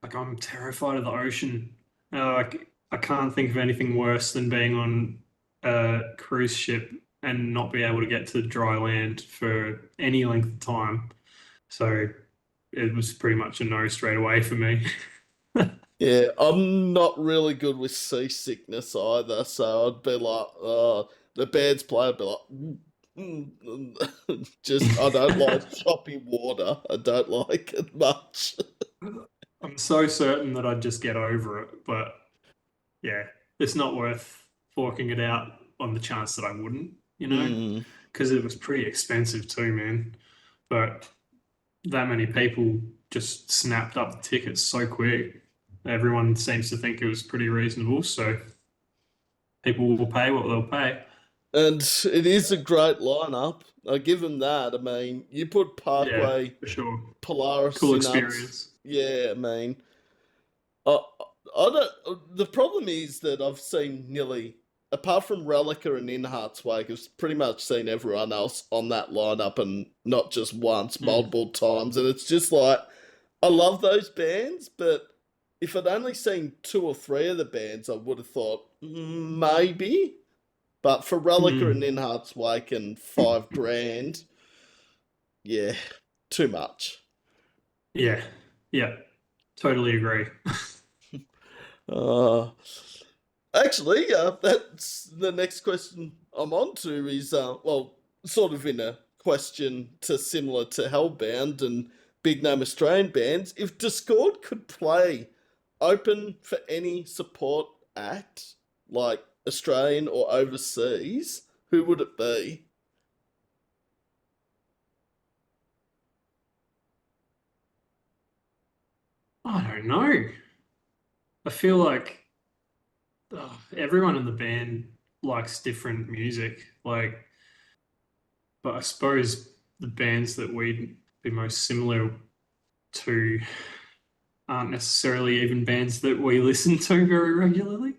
like I'm terrified of the ocean. Like I can't think of anything worse than being on a cruise ship and not be able to get to dry land for any length of time. So it was pretty much a no straight away for me. Yeah, I'm not really good with seasickness either, so I'd be like, the band's play, I'd be like, just, I don't like choppy water. I don't like it much. I'm so certain that I'd just get over it, but yeah, it's not worth forking it out on the chance that I wouldn't, you know, Mm. because it was pretty expensive too, man. But that many people just snapped up the tickets so quick. everyone seems to think it was pretty reasonable, so people will pay what they'll pay. And it is a great lineup. I give them that. I mean, you put Yeah, Parkway, for sure. Polaris Cool in ups. experience. Yeah, I mean, I, I don't. The problem is that I've seen nearly, apart from Relica and In Heart's Wake, I've pretty much seen everyone else on that lineup, and not just once, Mm, multiple times. And it's just like, I love those bands, but if I'd only seen two or three of the bands, I would have thought maybe. But for Relica and mm. In Heart's Wake and 5 grand, yeah, too much. Yeah, yeah, totally agree. Uh, Actually, that's the next question I'm on to is, well, sort of in a question to similar to Hellbound and big name Australian bands. If Discord could play open for any support act, like Australian or overseas, who would it be? I don't know. I feel like everyone in the band likes different music. Like, but I suppose the bands that we'd be most similar to aren't necessarily even bands that we listen to very regularly.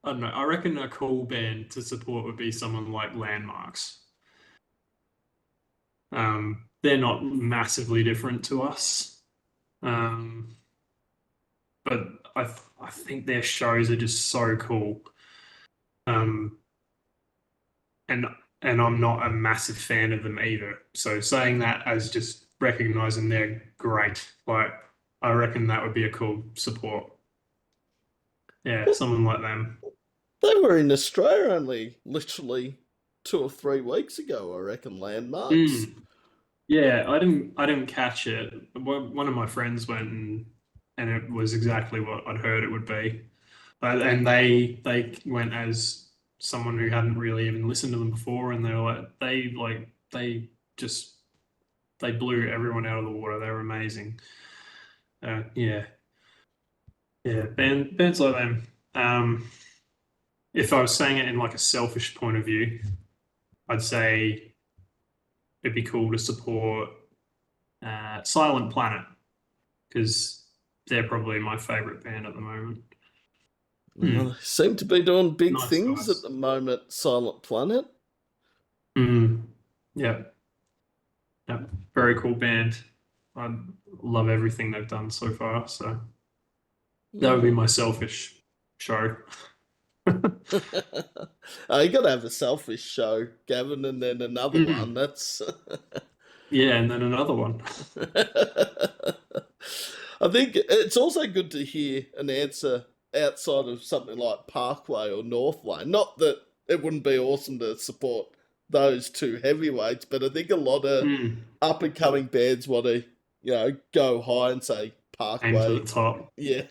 I don't know. I reckon a cool band to support would be someone like Landmarks. They're not massively different to us, um, but I think their shows are just so cool. Um, and and I'm not a massive fan of them either. So saying that as just recognizing they're great, like I reckon that would be a cool support. Yeah, Well, someone like them. they were in Australia only literally 2 or 3 weeks ago, I reckon, Landmarks. Mm. Yeah, I didn't catch it. One of my friends went and it was exactly what I'd heard it would be. But and they went as someone who hadn't really even listened to them before, and they were they just they blew everyone out of the water. They were amazing. Yeah, yeah, bands like them. Um, if I was saying it in like a selfish point of view, I'd say it'd be cool to support Silent Planet because they're probably my favorite band at the moment. Well, Hmm. they seem to be doing big Nice things at guys. the moment, Silent Planet. Mm. Yeah, yeah, very cool band. I love everything they've done so far. So that would be Hmm. my selfish show. You got to have a selfish show, Gavin, and then another one. Mm. That's. Yeah, and then another one. I think it's also good to hear an answer outside of something like Parkway or North Lane. Not that it wouldn't be awesome to support those two heavyweights, but I think a lot of Mm. up and coming bands want to, go high and say Aim for the Parkway. top. Yeah.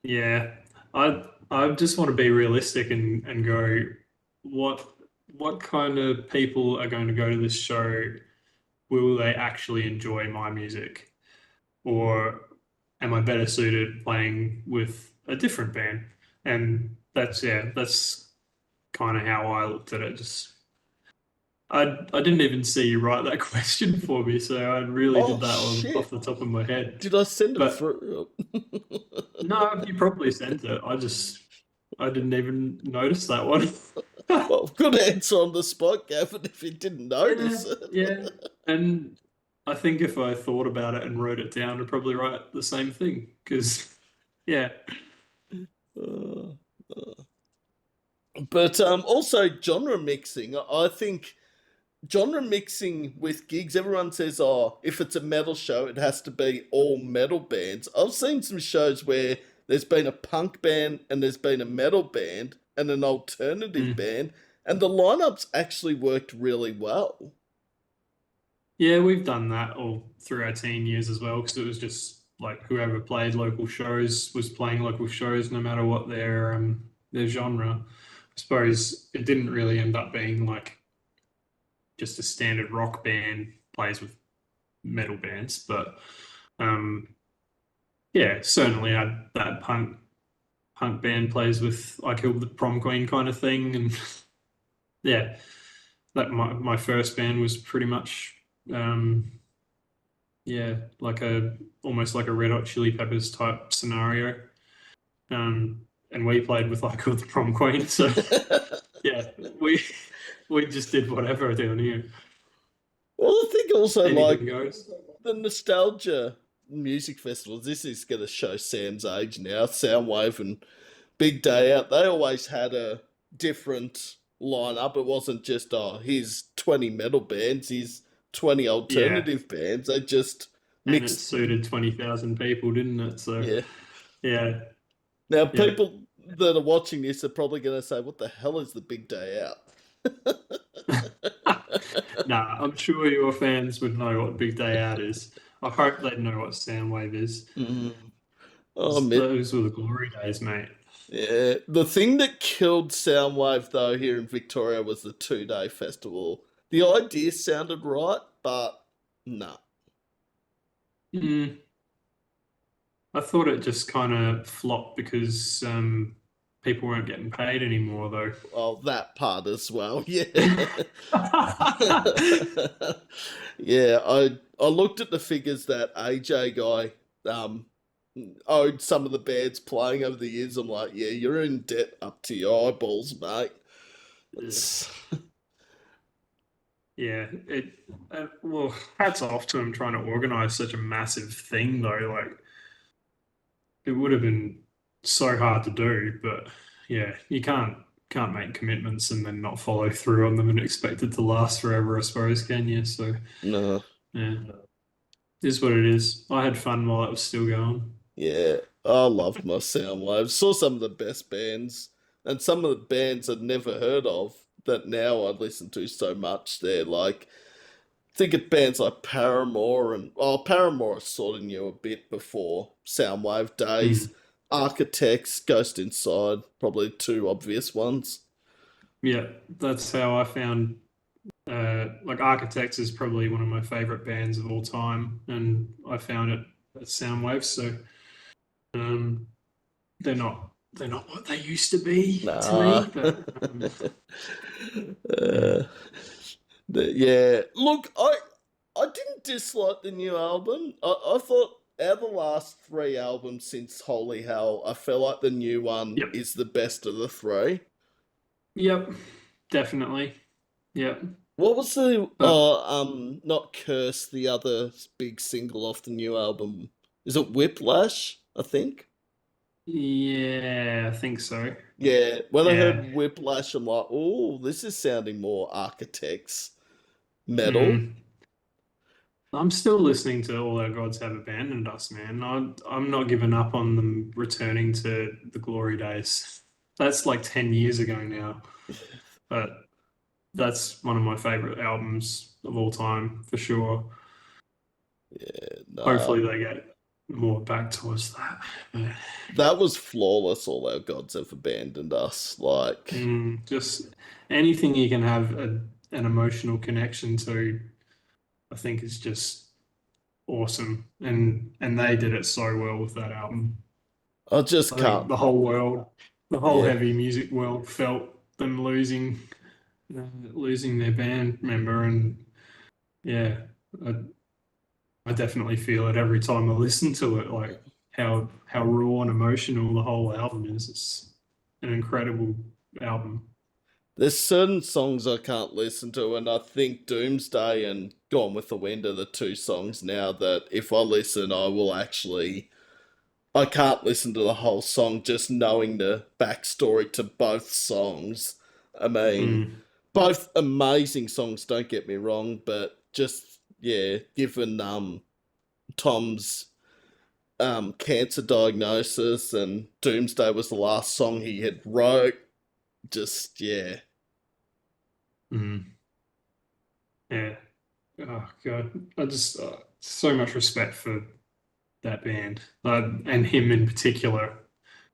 Yeah, I just want to be realistic and go, what what kind of people are going to go to this show? Will they actually enjoy my music, or am I better suited playing with a different band? And that's kind of how I looked at it. Just I didn't even see you write that question for me, so I really did Oh that off shit! the top of my head. Did I send it But through? no, you probably sent it. I didn't even notice that one. Well, good answer on the spot, Gavin. If you didn't Yeah, notice yeah. it. And I think if I thought about it and wrote it down, I'd probably write the same thing. Because, yeah. Uh, but also genre mixing. I think genre mixing with gigs. Everyone says, "Oh, if it's a metal show, it has to be all metal bands." I've seen some shows where there's been a punk band and there's been a metal band and an alternative Mm. band, and the lineups actually worked really well. Yeah, we've done that all through our teen years as well. Because it was just like whoever played local shows was playing local shows, no matter what their genre. I suppose it didn't really end up being like just a standard rock band plays with metal bands, but um, yeah, certainly had that punk band plays with I Killed the Prom Queen kind of thing, and yeah, that my first band was pretty much um, yeah, like a almost like a Red Hot Chili Peppers type scenario. And we played with like with the prom queen. So yeah, we we just did whatever down here. Well, I think also like Anything goes. the nostalgia music festivals. This is going to show Sam's age now. Soundwave and Big Day Out. They always had a different lineup. It wasn't just here's 20 metal bands. Here's 20 Yeah, alternative bands. They just and it mixed. suited 20,000 people, didn't it? So Yeah. yeah, Now yeah. people that are watching this are probably going to say, "What the hell is the Big Day Out?" Nah, I'm sure your fans would know what Big Day Out is. I hope they know what Soundwave is. Mm. Oh, Those were the glory days, mate. yeah. The thing that killed Soundwave though here in Victoria was the 2 day festival. The idea sounded right, but no. Mm, I thought it just kind of flopped because people weren't getting paid anymore, though. Well, that part as well. Yeah. Yeah, I looked at the figures that AJ guy um owed some of the bands playing over the years. I'm like, yeah, you're in debt up to your eyeballs, mate. It's Yeah, well, hats off to him trying to organize such a massive thing, though. Like, it would have been so hard to do, but yeah, you can't make commitments and then not follow through on them and expect it to last forever, I suppose, can you? So no. yeah, it is what it is. I had fun while it was still going. Yeah, I loved my Soundwave. Saw some of the best bands and some of the bands I'd never heard of that now I listen to so much. They're like, think of bands like Paramore and, oh, Paramore I sort of knew a bit before Soundwave days. Mm. Architects, Ghost Inside, probably two obvious ones. Yeah, that's how I found like Architects is probably one of my favorite bands of all time, and I found it at Soundwave. So um, they're not what they used to be to Nah. me, but yeah, uh, yeah. Look, I didn't dislike the new album. I thought out of the last three albums since Holy Hell, I feel like the new one yep, is the best of the three. yep, definitely, yep. What was the But not Curse, the other big single off the new album? Is it Whiplash, I think? yeah, I think so. Yeah, when I Yeah. heard Whiplash, I'm like, oh, this is sounding more Architects metal. Mm. I'm still listening to All Our Gods Have Abandoned Us, man. I'm not giving up on them returning to the glory days. That's like 10 years ago now, but that's one of my favorite albums of all time for sure. Yeah, nah. Hopefully they get more back towards that. But, That was flawless. All our gods have abandoned us. Like, just anything you can have an emotional connection to, I think is just awesome. And they did it so well with that album. I just I think can't. the whole world, the whole Yeah, heavy music world felt them losing their band member, and yeah, I, I definitely feel it every time I listen to it, like how raw and emotional the whole album is. It's an incredible album. there's certain songs I can't listen to, and I think Doomsday and Gone with the Wind are the two songs now that if I listen, I will actually. I can't listen to the whole song just knowing the backstory to both songs. I mean, Mm, both amazing songs, don't get me wrong, but just, yeah, given Tom's cancer diagnosis and Doomsday was the last song he had wrote. Just yeah, mm, yeah. Oh God, I just so much respect for that band and him in particular,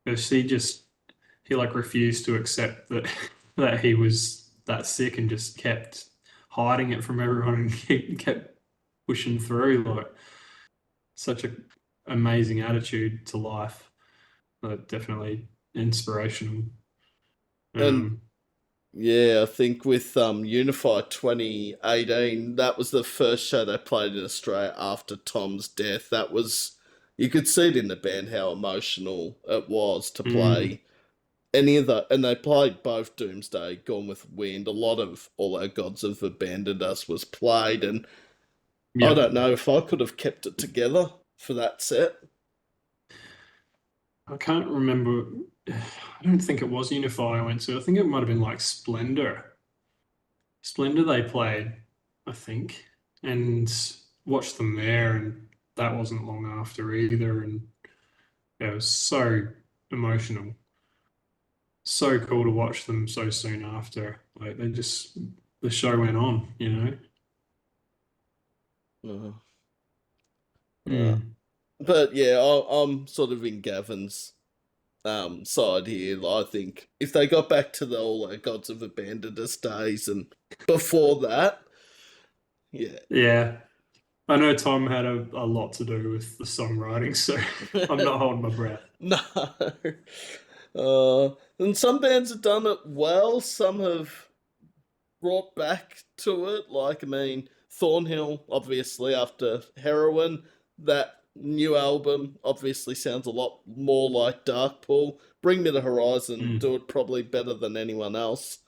because he like refused to accept that that he was that sick and just kept hiding it from everyone and kept pushing through like such a amazing attitude to life. Definitely inspirational. And Um, yeah, I think with Unify 2018, that was the first show they played in Australia after Tom's death. That was, you could see it in the band how emotional it was to mm, play any of the, and they played both Doomsday, Gone with Wind. A lot of All Our Gods Have Abandoned Us was played, and I yeah, don't know if I could have kept it together for that set. I can't remember. I don't think it was Unify I went to. I think it might have been like Splendor. Splendor they played, I think, and watched them there, and that wasn't long after either. And yeah, it was so emotional, so cool to watch them so soon after. Like they just the show went on, you know. Uh, uh, Mm, but yeah, I'm sort of in Gavin's side here. I think if they got back to the All Our Gods Have Abandoned Us days and before that, yeah. yeah, I know Tom had a lot to do with the songwriting, so I'm not holding my breath. No. And some bands have done it well, some have brought back to it. Like, I mean, Thornhill, obviously, after Heroin, that new album obviously sounds a lot more like Darkpool. Bring Me the Horizon Mm, do it probably better than anyone else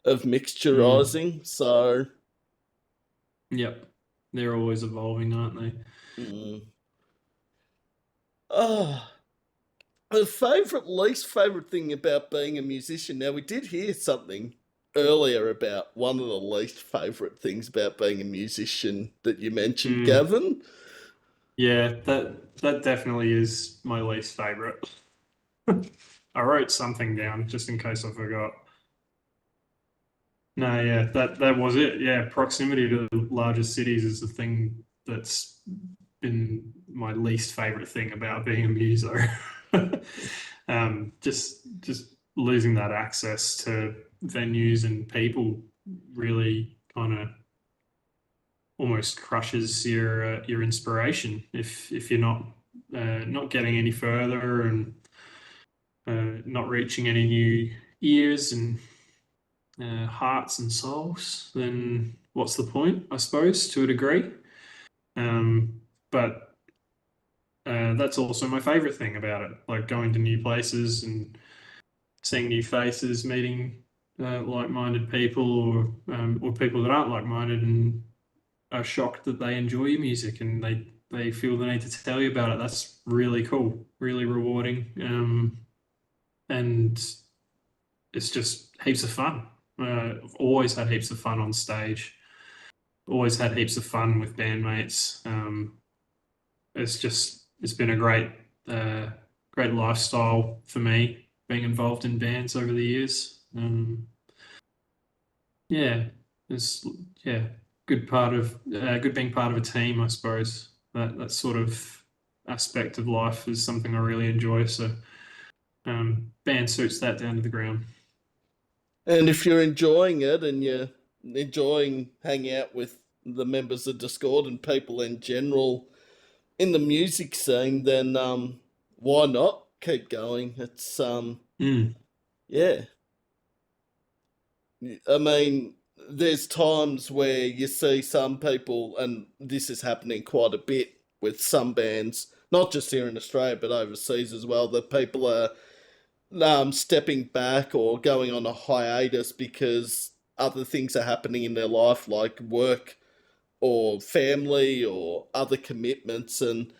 of mm, mixturizing. So, yep, they're always evolving, aren't they? mm. Ah, the least favorite thing about being a musician. Now, we did hear something earlier about one of the least favorite things about being a musician that you mentioned, Mm, Gavin. yeah, that definitely is my least favorite. I wrote something down just in case I forgot. No, yeah, that was it. Yeah, proximity to the largest cities is the thing that's been my least favorite thing about being a muso. Just losing that access to venues and people really kind of almost crushes your inspiration if you're not getting any further and not reaching any new ears and hearts and souls, then what's the point, I suppose, to a degree? But that's also my favorite thing about it, like going to new places and seeing new faces, meeting like-minded people or people that aren't like-minded and are shocked that they enjoy your music and they feel the need to tell you about it. That's really cool, really rewarding, and it's just heaps of fun. I've always had heaps of fun on stage. Always had heaps of fun with bandmates. It's been a great lifestyle for me being involved in bands over the years. Yeah, it's yeah good being part of a team. I suppose that sort of aspect of life is something I really enjoy. So band suits that down to the ground. And if you're enjoying it and you're enjoying hanging out with the members of Discord and people in general in the music scene, then why not keep going? It's Mm, yeah. I mean, there's times where you see some people, and this is happening quite a bit with some bands, not just here in Australia but overseas as well, that people are stepping back or going on a hiatus because other things are happening in their life, like work or family or other commitments, and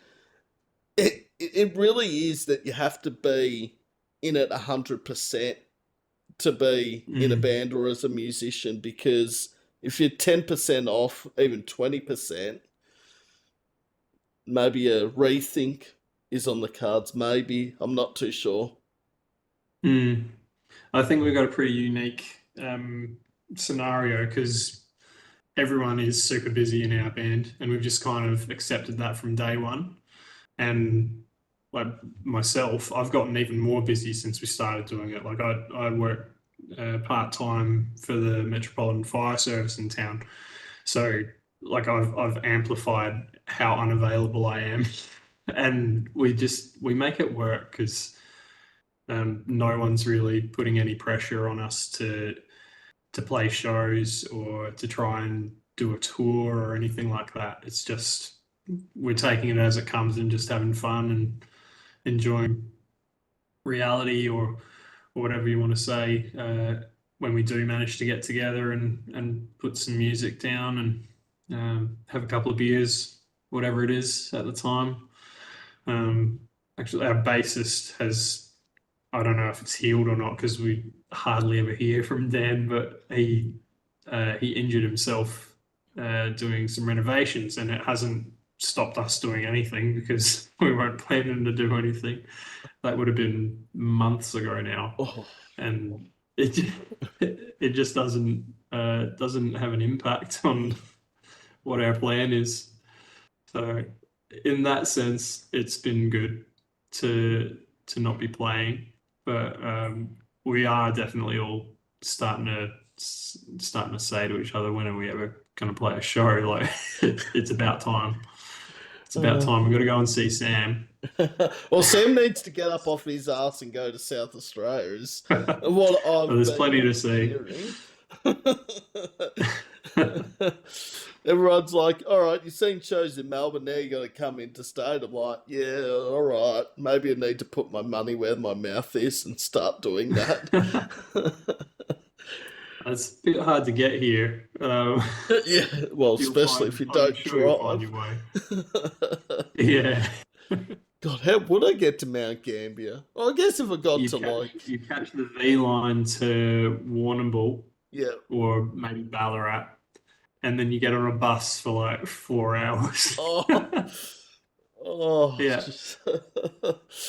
it really is that you have to be in it 100% to be in a mm, band or as a musician, because if you're 10% off, even 20%, maybe a rethink is on the cards. Maybe. I'm not too sure. mm. I think we've got a pretty unique scenario because everyone is super busy in our band, and we've just kind of accepted that from day one. And like myself, I've gotten even more busy since we started doing it. Like I work part time for the Metropolitan Fire Service in town, so like I've amplified how unavailable I am and we make it work because no one's really putting any pressure on us to play shows or to try and do a tour or anything like that. It's just we're taking it as it comes and just having fun and enjoying reality or whatever you want to say. When we do manage to get together and put some music down and have a couple of beers, whatever it is at the time. Um, Actually, our bassist has, I don't know if it's healed or not because we hardly ever hear from Dan, but he injured himself doing some renovations, and it hasn't stopped us doing anything because we weren't planning to do anything. That would have been months ago now, Oh, and it it just doesn't have an impact on what our plan is. So in that sense, it's been good to not be playing, but we are definitely all starting to say to each other, when are we ever going to play a show? Like it's about time. It's about uh, time. We've got to go and see Sam. well, Sam needs to get up off his ass and go to South Australia, is Well, what I've there's been plenty to see. hearing. Everyone's like, all right, you've seen shows in Melbourne, now you got to come interstate. I'm like, yeah, all right, maybe I need to put my money where my mouth is and start doing that. It's a bit hard to get here. Yeah, well, especially if you I'm don't sure you'll find drive. your way. Yeah. God, how would I get to Mount Gambier? Well, I guess if I got You to catch like, you catch the V line to Warrnambool yeah, or maybe Ballarat, and then you get on a bus for like 4 hours. oh, oh, Yeah, just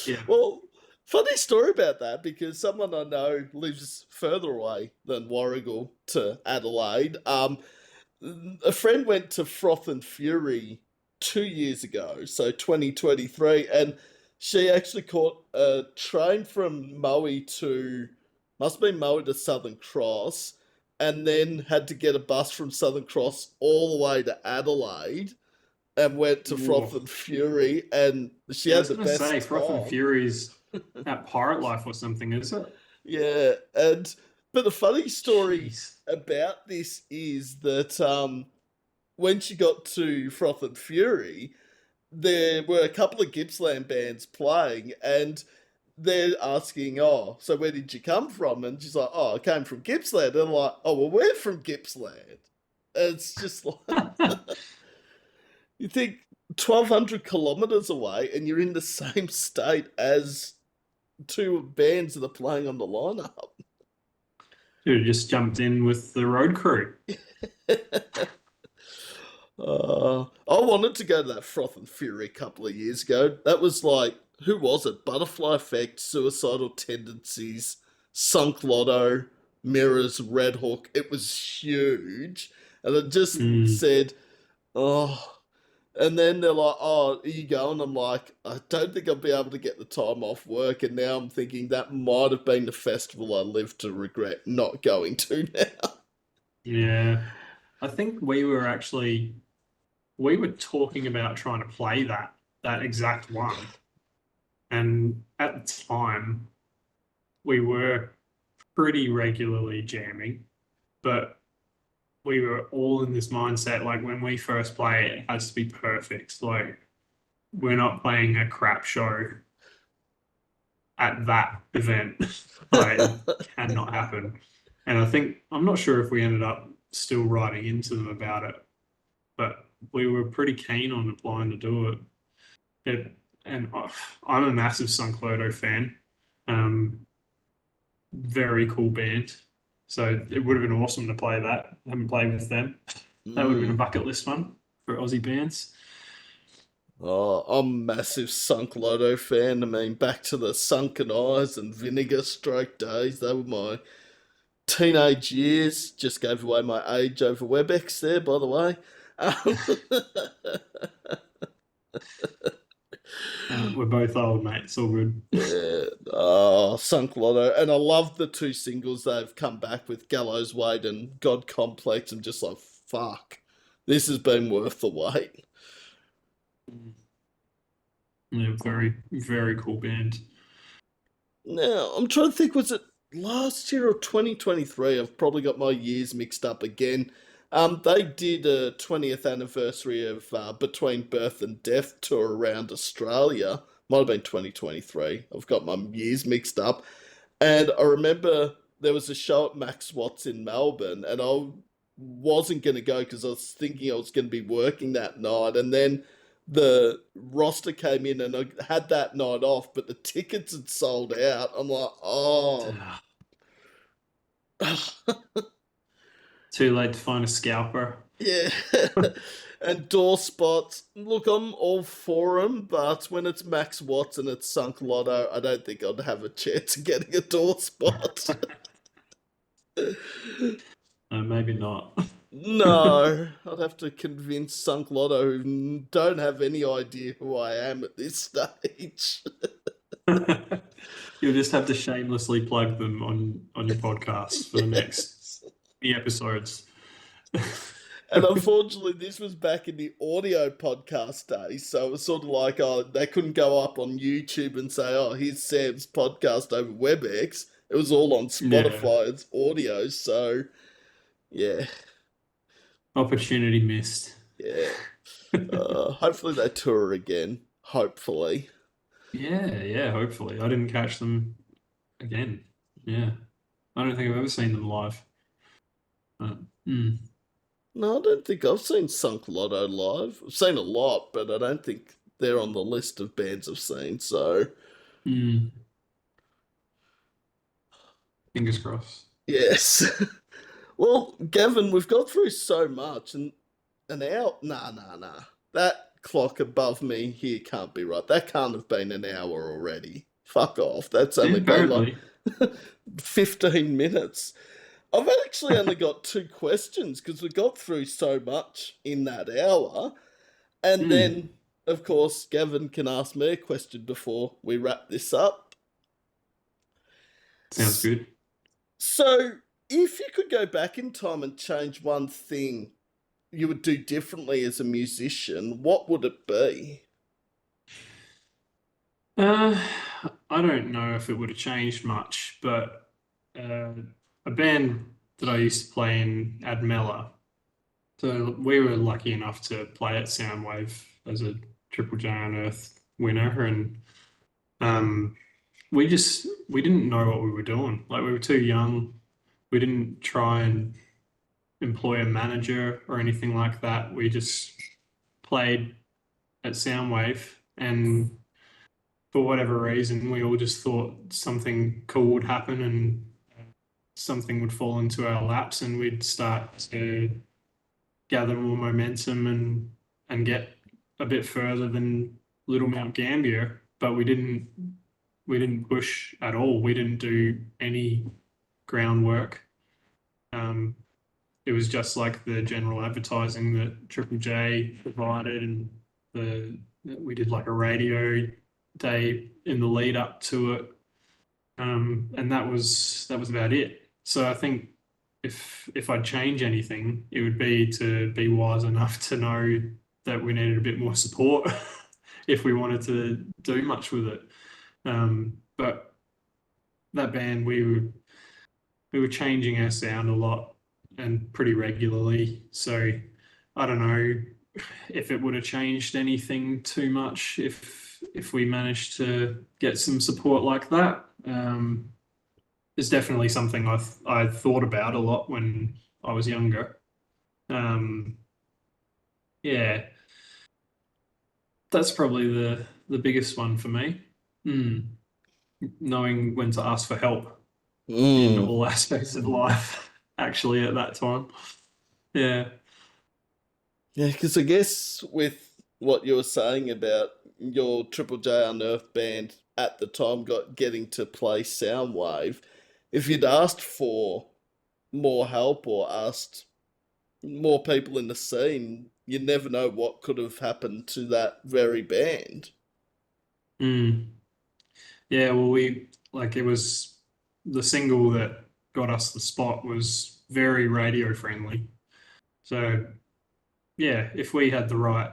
yeah. well, funny story about that because someone I know lives further away than Warragul to Adelaide. A friend went to Froth and Fury 2 years ago, so 2023, and she actually caught a train from Maui to, must be Maui to Southern Cross, and then had to get a bus from Southern Cross all the way to Adelaide and went to Froth Whoa. and Fury, and she Yeah, I had was the gonna say best Froth and time. Fury's at Pirate Life or something, is it? Yeah, and but the funny story Jeez. about this is that when she got to Froth and Fury, there were a couple of Gippsland bands playing, and they're asking, "Oh, so where did you come from?" And she's like, "Oh, I came from Gippsland." And I'm like, "Oh, well, we're from Gippsland." And it's just like you think 1,200 kilometers away, and you're in the same state as two bands that are playing on the lineup. Dude just jumped in with the road crew. I wanted to go to that Froth and Fury a couple of years ago. That was like, who was it? Butterfly Effect, Suicidal Tendencies, Sunk Lotto, Mirrors, Red Hook. It was huge. And it just Mm, said, oh. And then they're like, oh, are you going? I'm like, I don't think I'll be able to get the time off work. And now I'm thinking that might have been the festival I live to regret not going to now. yeah. I think we were talking about trying to play that exact one. And at the time, we were pretty regularly jamming, but we were all in this mindset like when we first play, it has to be perfect. Like, we're not playing a crap show at that event. Like, it cannot happen. And I think, I'm not sure if we ended up still writing into them about it, but we were pretty keen on applying to do it. it and I'm a massive Sunkloto fan. Um, Very cool band. So it would have been awesome to play that. I haven't played with them. That would have been a Mm. bucket list one for Aussie bands. Oh, I'm a massive Sunk Lotto fan. I mean, back to the Sunken Eyes and Vinegar Stroke days. They were my teenage years. Just gave away my age over WebEx there, by the way. We're both old, mate. It's all good. Yeah, oh, Sunk Lotto. And I love the two singles they've come back with, Gallows Weight and God Complex. I'm just like, fuck, this has been worth the wait. Yeah, very, very cool band. Now, I'm trying to think, was it last year or 2023? I've probably got my years mixed up again. They did a 20th anniversary of Between Birth and Death tour around Australia. Might have been 2023. I've got my years mixed up. And I remember there was a show at Max Watts in Melbourne, and I wasn't going to go because I was thinking I was going to be working that night. And then the roster came in, and I had that night off, but the tickets had sold out. I'm like, oh. Ugh, too late to find a scalper. Yeah. And door spots. Look, I'm all for them, but when it's Max Watts and it's Sunk Lotto, I don't think I'd have a chance of getting a door spot. No, maybe not. No, I'd have to convince Sunk Lotto who don't have any idea who I am at this stage. You'll just have to shamelessly plug them on your podcast for the next episodes. And unfortunately, this was back in the audio podcast days, so it was sort of like, oh, they couldn't go up on YouTube and say, oh, here's Sam's podcast over WebEx. It was all on Yeah, Spotify, it's audio, so yeah, opportunity missed. yeah. Hopefully they tour again. Hopefully. Yeah, yeah, hopefully. I didn't catch them again. Yeah. I don't think I've ever seen them live. But, mm, No, I don't think I've seen Sunk Lotto live. I've seen a lot, but I don't think they're on the list of bands I've seen. So, mm, fingers crossed. yes. Well, Gavin, we've got through so much, and an hour. Nah, nah, nah. That clock above me here can't be right. That can't have been an hour already. Fuck off. That's Yeah, only been like apparently. 15 minutes. I've actually only got two questions because we got through so much in that hour. And Mm, then, of course, Gavin can ask me a question before we wrap this up. sounds good. So, if you could go back in time and change one thing you would do differently as a musician, what would it be? Uh, I don't know if it would have changed much, but uh, a band that I used to play in, Admella. So we were lucky enough to play at Soundwave as a Triple J on Earth winner, and um, we didn't know what we were doing. Like we were too young. We didn't try and employ a manager or anything like that. We just played at Soundwave, and for whatever reason, we all just thought something cool would happen and something would fall into our laps, and we'd start to gather more momentum and get a bit further than Little Mount Gambier. But we didn't push at all. We didn't do any groundwork. Um, it was just like the general advertising that Triple J provided, and the we did like a radio day in the lead up to it, and that was about it. So I think if I'd change anything, it would be to be wise enough to know that we needed a bit more support if we wanted to do much with it. But that band, we were changing our sound a lot and pretty regularly. So I don't know if it would have changed anything too much if we managed to get some support like that. It's definitely something I thought about a lot when I was younger. Um, yeah, that's probably the biggest one for me. Mm, knowing when to ask for help in Mm. all aspects of life, actually, at that time. Yeah. Yeah, because I guess with what you were saying about your Triple J Unearthed band at the time got getting to play Soundwave, if you'd asked for more help or asked more people in the scene, you never know what could have happened to that very band. Mm. Yeah, well, it was the single that got us the spot was very radio friendly. So, yeah, if we had the right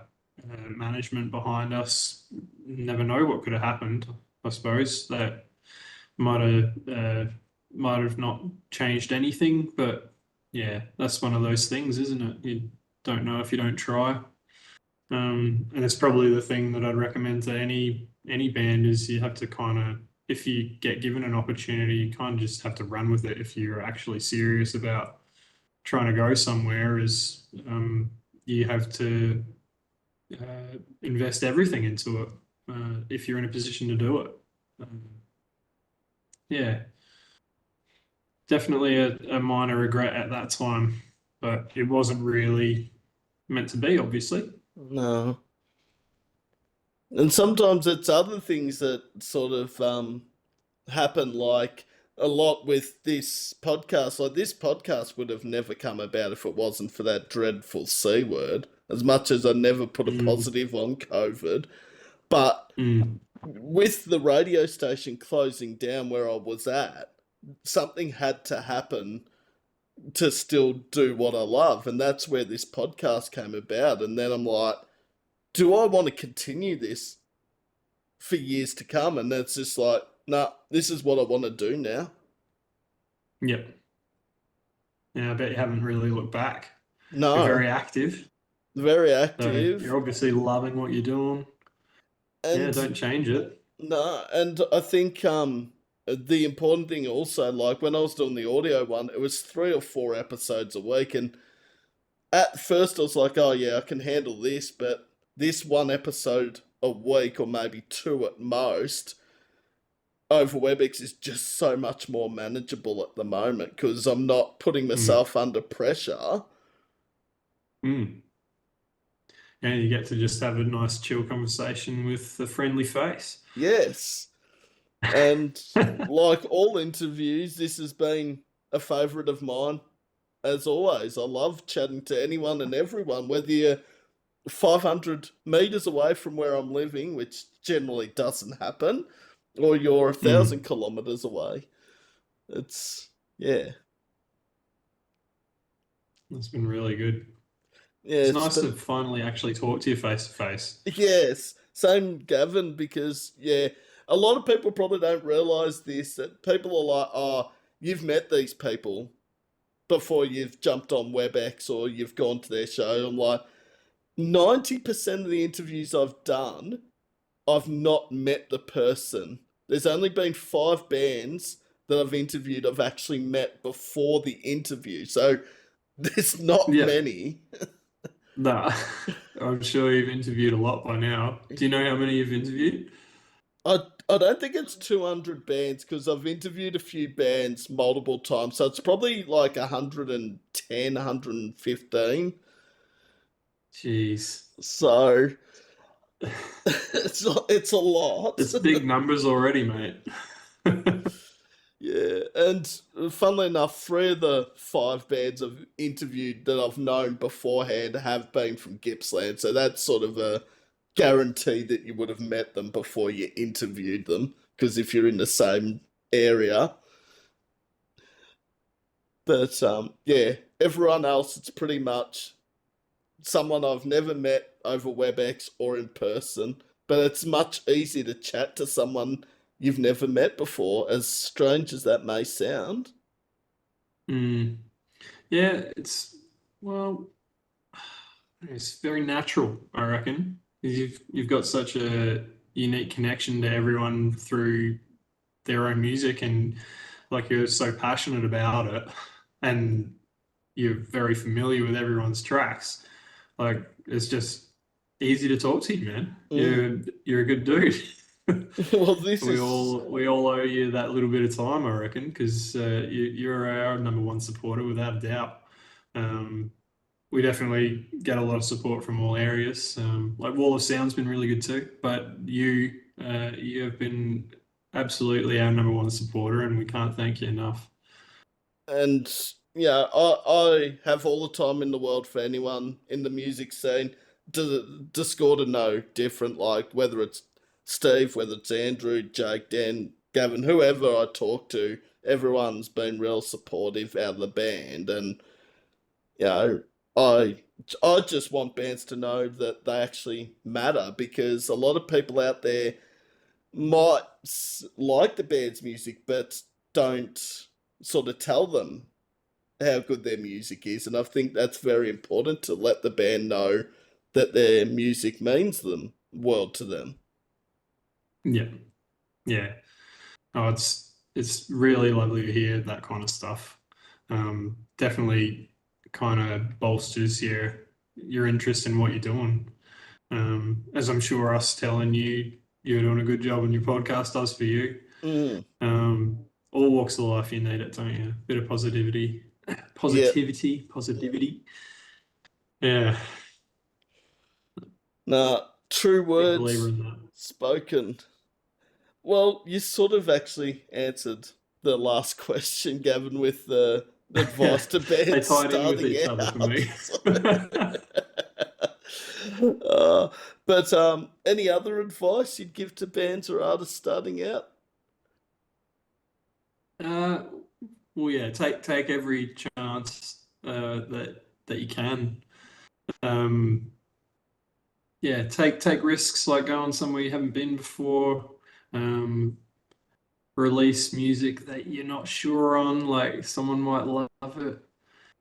management behind us, never know what could have happened. I suppose that might might have not changed anything, but yeah, that's one of those things, isn't it? You don't know if you don't try. And it's probably the thing that I'd recommend to any band is you have to kind of, if you get given an opportunity, you kind of just have to run with it if you're actually serious about trying to go somewhere. Is you have to invest everything into it if you're in a position to do it. Um, yeah, definitely a minor regret at that time, but it wasn't really meant to be, obviously. No. And sometimes it's other things that sort of happen, like a lot with this podcast. Like this podcast would have never come about if it wasn't for that dreadful C word. As much as I never put a Mm, positive on COVID, but mm, with the radio station closing down where I was at, something had to happen to still do what I love, and that's where this podcast came about. And then I'm like, do I want to continue this for years to come? And it's just like, nah, this is what I want to do now. yep. Yeah, I bet you haven't really looked back. You're No, very active, very so active, you're obviously loving what you're doing. Yeah, and don't change it. no, and I think the important thing also, like when I was doing the audio one, it was 3 or 4 episodes a week, and at first I was like, oh yeah, I can handle this, but this one episode a week or maybe two at most over WebEx is just so much more manageable at the moment because I'm not putting Mm, myself under pressure. mm. And you get to just have a nice chill conversation with a friendly face. Yes. And like all interviews, this has been a favourite of mine as always. I love chatting to anyone and everyone, whether you're 500 metres away from where I'm living, which generally doesn't happen, or you're a Mm, thousand kilometres away. It's, yeah. that's been really good. Yeah, It's it's nice to been, finally actually talk to you face to face. yes. Same Gavin, because, yeah, a lot of people probably don't realise this, that people are like, oh, you've met these people before you've jumped on WebEx or you've gone to their show. I'm like, 90% of the interviews I've done, I've not met the person. There's only been 5 bands that I've interviewed I've actually met before the interview. So there's not Yeah, many. nah. I'm sure you've interviewed a lot by now. Do you know how many you've interviewed? I, I don't think it's 200 bands because I've interviewed a few bands multiple times. So it's probably like 110, 115. Jeez. So it's a lot. It's big numbers already, mate. Yeah, and funnily enough, 3 of the 5 bands I've interviewed that I've known beforehand have been from Gippsland, so that's sort of a guarantee that you would have met them before you interviewed them, because if you're in the same area. But yeah, everyone else, it's pretty much someone I've never met over WebEx or in person, but it's much easier to chat to someone you've never met before, as strange as that may sound. Mm. Yeah, well, it's very natural, I reckon. You've got such a unique connection to everyone through their own music, and like you're so passionate about it, and you're very familiar with everyone's tracks. Like it's just easy to talk to you, man. Mm. You're a good dude. Well, this is. We all owe you that little bit of time, I reckon, because you're our number one supporter without a doubt. Um, we definitely get a lot of support from all areas. Like Wall of Sound's been really good too, but you have been absolutely our number one supporter, and we can't thank you enough. And yeah, I have all the time in the world for anyone in the music scene to score to know different, like whether it's Steve, whether it's Andrew, Jake, Dan, Gavin, whoever I talk to, everyone's been real supportive out of the band. And, you know, I I just want bands to know that they actually matter because a lot of people out there might like the band's music but don't sort of tell them how good their music is, and I think that's very important to let the band know that their music means them world to them. Yeah, yeah. Oh, it's really lovely to hear that kind of stuff. Definitely kind of bolsters your interest in what you're doing. As I'm sure us telling you you're doing a good job on your podcast does for you. Mm, All walks of life, you need it, don't you? Bit of positivity, yeah. positivity. Yeah, Nah, true big believer words in that. spoken. Well, you sort of actually answered the last question, Gavin, with the Yeah, advice to they bands tied in with starting each other for out. me. uh, but any other advice you'd give to bands or artists starting out? Uh, well, yeah, take every chance that you can. Um, yeah, take risks like going somewhere you haven't been before. Um, Release music that you're not sure on, like someone might love it,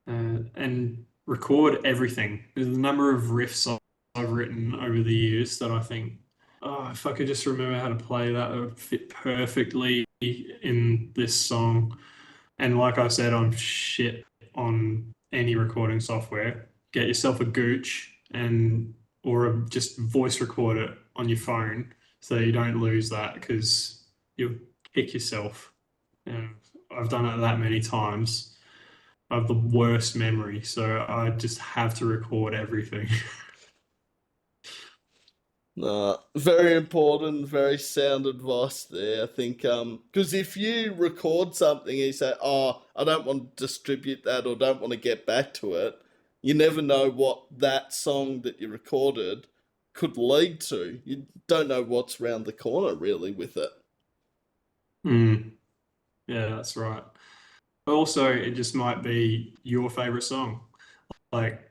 and record everything. There's a number of riffs I've written over the years that I think, oh, if I could just remember how to play that, it would fit perfectly in this song. And like I said, I'm shit on any recording software. Get yourself a Gooch and just voice record it on your phone so you don't lose that because you'll kick yourself. And I've done it that many times. I have the worst memory, so I just have to record everything. Very important, very sound advice there. I think because if you record something and you say, "Oh, I don't want to distribute that or don't want to get back to it," you never know what that song that you recorded could lead to. You don't know what's round the corner really with it. Mm, yeah, that's right. Also, it just might be your favorite song. Like,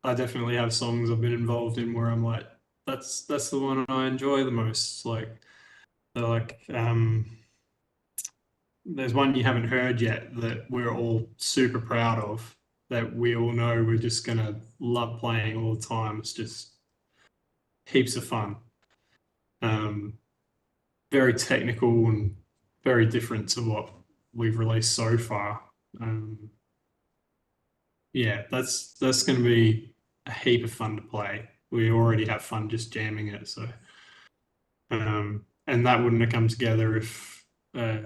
I definitely have songs I've been involved in where I'm like, that's the one I enjoy the most. Like, there's one you haven't heard yet that we're all super proud of, that we all know we're just gonna love playing all the time. It's just heaps of fun. Um, Very technical and very different to what we've released so far. Um, yeah, that's going to be a heap of fun to play. We already have fun just jamming it, so and that wouldn't have come together uh,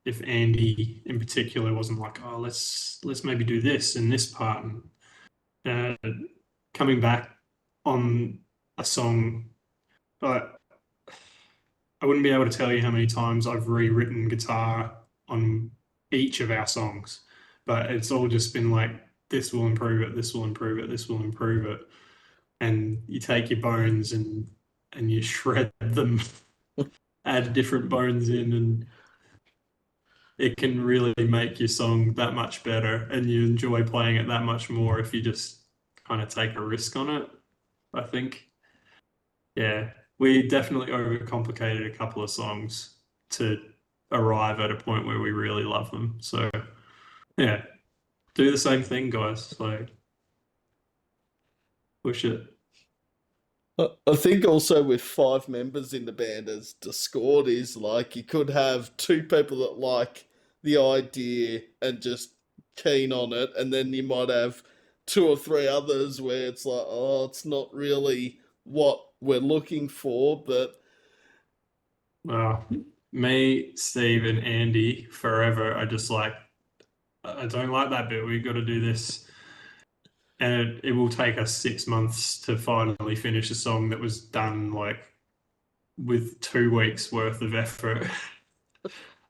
if Andy in particular wasn't like, oh, let's maybe do this and this part, and coming back on a song. I wouldn't be able to tell you how many times I've rewritten guitar on each of our songs, but it's all just been like, this will improve it, this will improve it, this will improve it. And you take your bones and you shred them, add different bones in, and it can really make your song that much better. And you enjoy playing it that much more if you just kind of take a risk on it, I think. Yeah, we definitely overcomplicated a couple of songs to arrive at a point where we really love them. So yeah, do the same thing, guys. Like push it. I think also with five members in the band as Discord is like you could have two people that like the idea and just keen on it, and then you might have two or three others where it's like, oh, it's not really what we're looking for, but Uh, Me, Steve, and Andy forever are just like, I don't like that bit. We've got to do this. And it will take us 6 months to finally finish a song that was done like with 2 weeks worth of effort.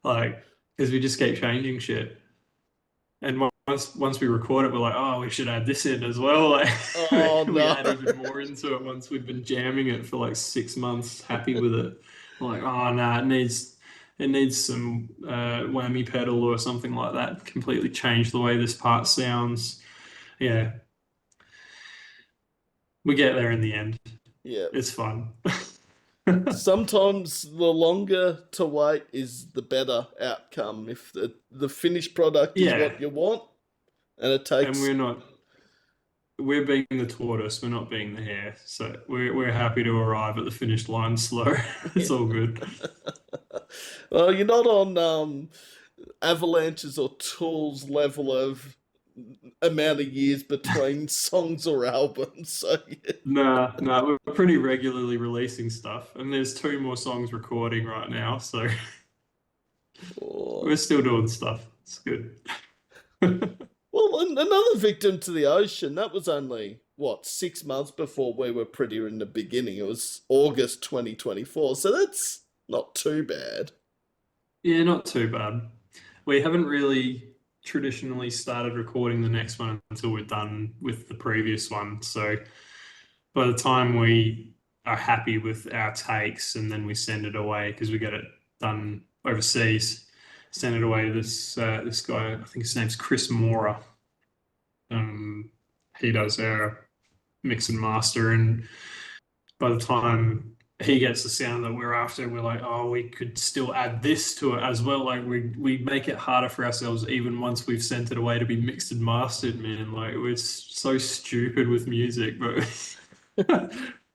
Like, because we just keep changing shit. And once we record it, we're like, oh, we should add this in as well. Like oh we no. add even more into it once we've been jamming it for like 6 months, happy with it. We're like, oh no, it needs some whammy pedal or something like that. Completely change the way this part sounds. Yeah, We get there in the end. Yeah. It's fun. Sometimes the longer to wait is the better outcome. If the finished product is Yeah, what you want, and it and takes. we're being the tortoise, we're not being the hare. So we're happy to arrive at the finish line slow. It's all good. Well, you're not on Avalanche's or Tool's level of amount of years between songs or albums. So yeah. Nah, we're pretty regularly releasing stuff, and there's two more songs recording right now, so we're Oh. still doing stuff. It's good. Well, another victim to the ocean. That was only what 6 months before we were prettier in the beginning. It was August 2024, so that's not too bad. Yeah, not too bad. We haven't really traditionally started recording the next one until we're done with the previous one. So by the time we are happy with our takes and then we send it away because we get it done overseas, send it away to this guy. I think his name's Chris Mora. Um, he does our mix and master, and by the time he gets the sound that we're after, we're like, oh, we could still add this to it as well. Like we make it harder for ourselves even once we've sent it away to be mixed and mastered, man. Like we're so stupid with music, but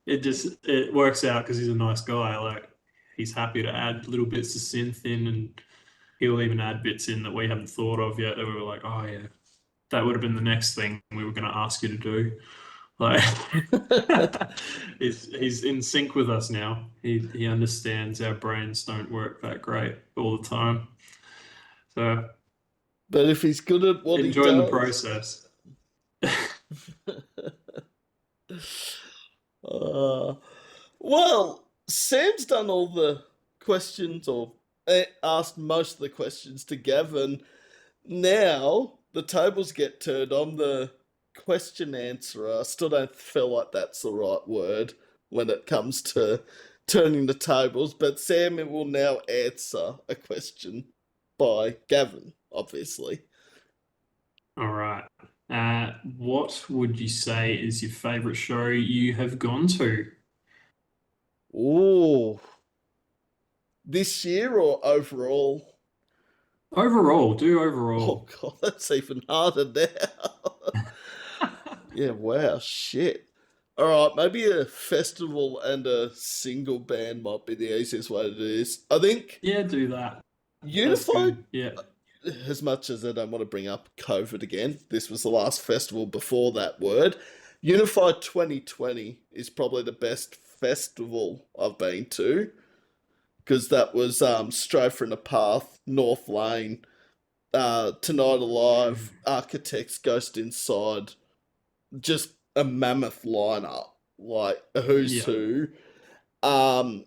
it works out because he's a nice guy. Like he's happy to add little bits of synth in, and he'll even add bits in that we haven't thought of yet. That we were like, oh yeah, that would have been the next thing we were going to ask you to do. Like he's in sync with us now. He understands our brains don't work that great all the time. So But if he's good at what he enjoying the does, process. uh, well, Sam's done all the questions or asked most of the questions to Gavin. Now the tables get turned. I'm the question answerer. I still don't feel like that's the right word when it comes to turning the tables, but Sam will now answer a question by Gavin, obviously. All right. What would you say is your favorite show you have gone to? Ooh, this year or overall? Overall, do Oh overall. god, that's even harder now. Yeah, wow, shit. All right, maybe a festival and a single band might be the easiest way to do this. I think Yeah, do that. That's Unified, good. Yeah. as much as I don't want to bring up COVID again, this was the last festival before that word. Unified 2020 is probably the best festival I've been to because that was Strafer in the Path, North Lane, Tonight Mm. Alive, Architects, Ghost Inside, just a mammoth lineup, like a who's Yeah. who. Um,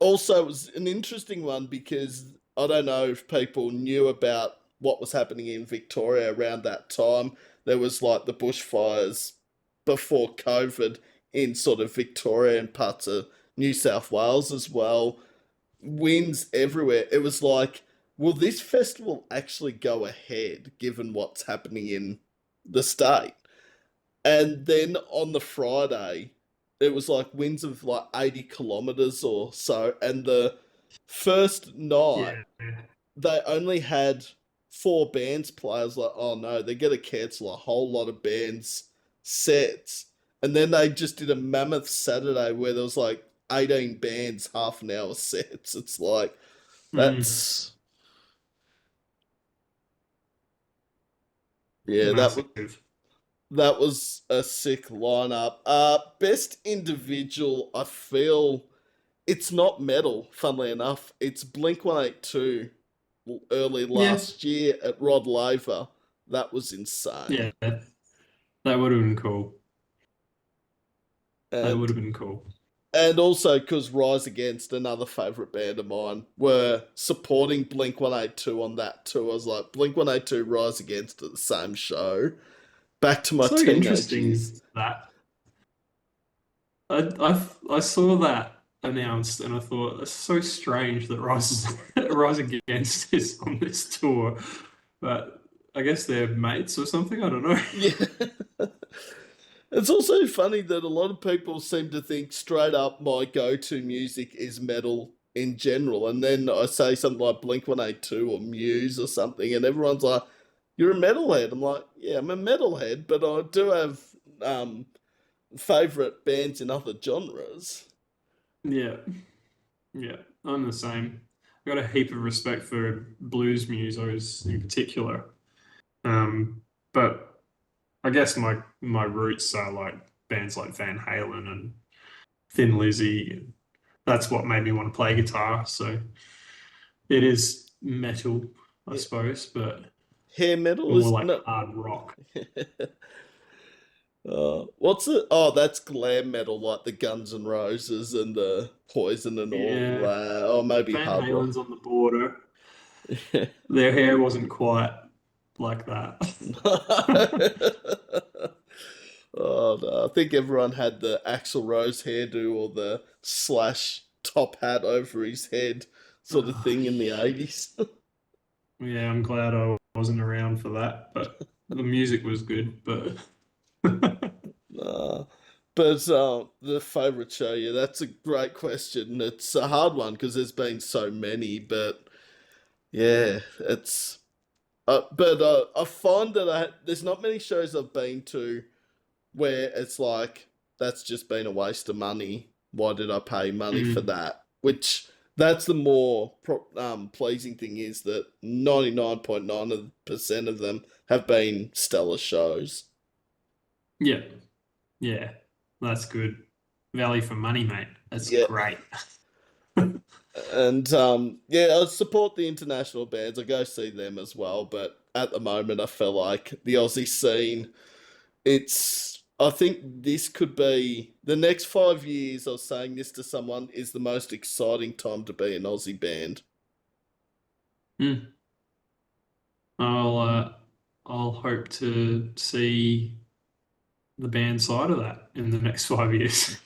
Also, it was an interesting one because I don't know if people knew about what was happening in Victoria around that time. There was like the bushfires before COVID in sort of Victoria and parts of New South Wales as well. Winds everywhere. It was like, will this festival actually go ahead given what's happening in the state? And then on the Friday, it was like winds of like 80 kilometers or so. And the first night, Yeah. they only had four bands play. I was like, oh no, they're going to cancel a whole lot of bands' sets. And then they just did a mammoth Saturday where there was like 18 bands, half an hour sets. It's like, Mm. that's, yeah, Massive. that was a sick lineup. Best individual, I feel it's not metal, funnily enough. It's Blink 182 early Yeah. last year at Rod Laver. That was insane. Yeah. That would have been cool. That would And have been cool. and also because Rise Against, another favourite band of mine, were supporting Blink 182 on that too. I was like, Blink 182, Rise Against at the same show. Back to my So teenage years. interesting that I saw that announced and I thought it's so strange that Rise Against is on this tour, but I guess they're mates or something. I don't know. Yeah. It's also funny that a lot of people seem to think straight up my go-to music is metal in general, and then I say something like Blink 182 or Muse or something, and everyone's like, "You're a metalhead." I'm like, "Yeah, I'm a metalhead, but I do have um, favorite bands in other genres." Yeah, yeah, I'm the same. I got a heap of respect for blues musos in particular. Um, but I guess my roots are like bands like Van Halen and Thin Lizzy. That's what made me want to play guitar. So it is metal, I Yeah. suppose, but Hair metal more is like no. hard rock. What's it? Oh, that's glam metal, like the Guns N' Roses and the Poison and all Yeah, that. Or maybe Van hard rock. Halen's on the border. Their hair wasn't quite like that. Oh no, I think everyone had the Axl Rose hairdo or the slash top hat over his head sort of Oh, thing in the 80s. yeah, I'm glad I wasn't around for that, but the music was good. But Uh, but the favourite show, yeah, that's a great question. It's a hard one because there's been so many, but yeah, it's. But I find that there's not many shows I've been to where it's like that's just been a waste of money. Why did I pay money for mm, that? Which that's the more pleasing thing is that 99.9% of them have been stellar shows. yeah, yeah, that's good. Value for money, mate. That's Yeah, great. and yeah, I support the international bands. I go see them as well, but at the moment, I feel like the Aussie scene. It's. I think this could be the next 5 years. I was saying this to someone is the most exciting time to be an Aussie band. Mm. I'll I'll hope to see the band side of that in the next 5 years.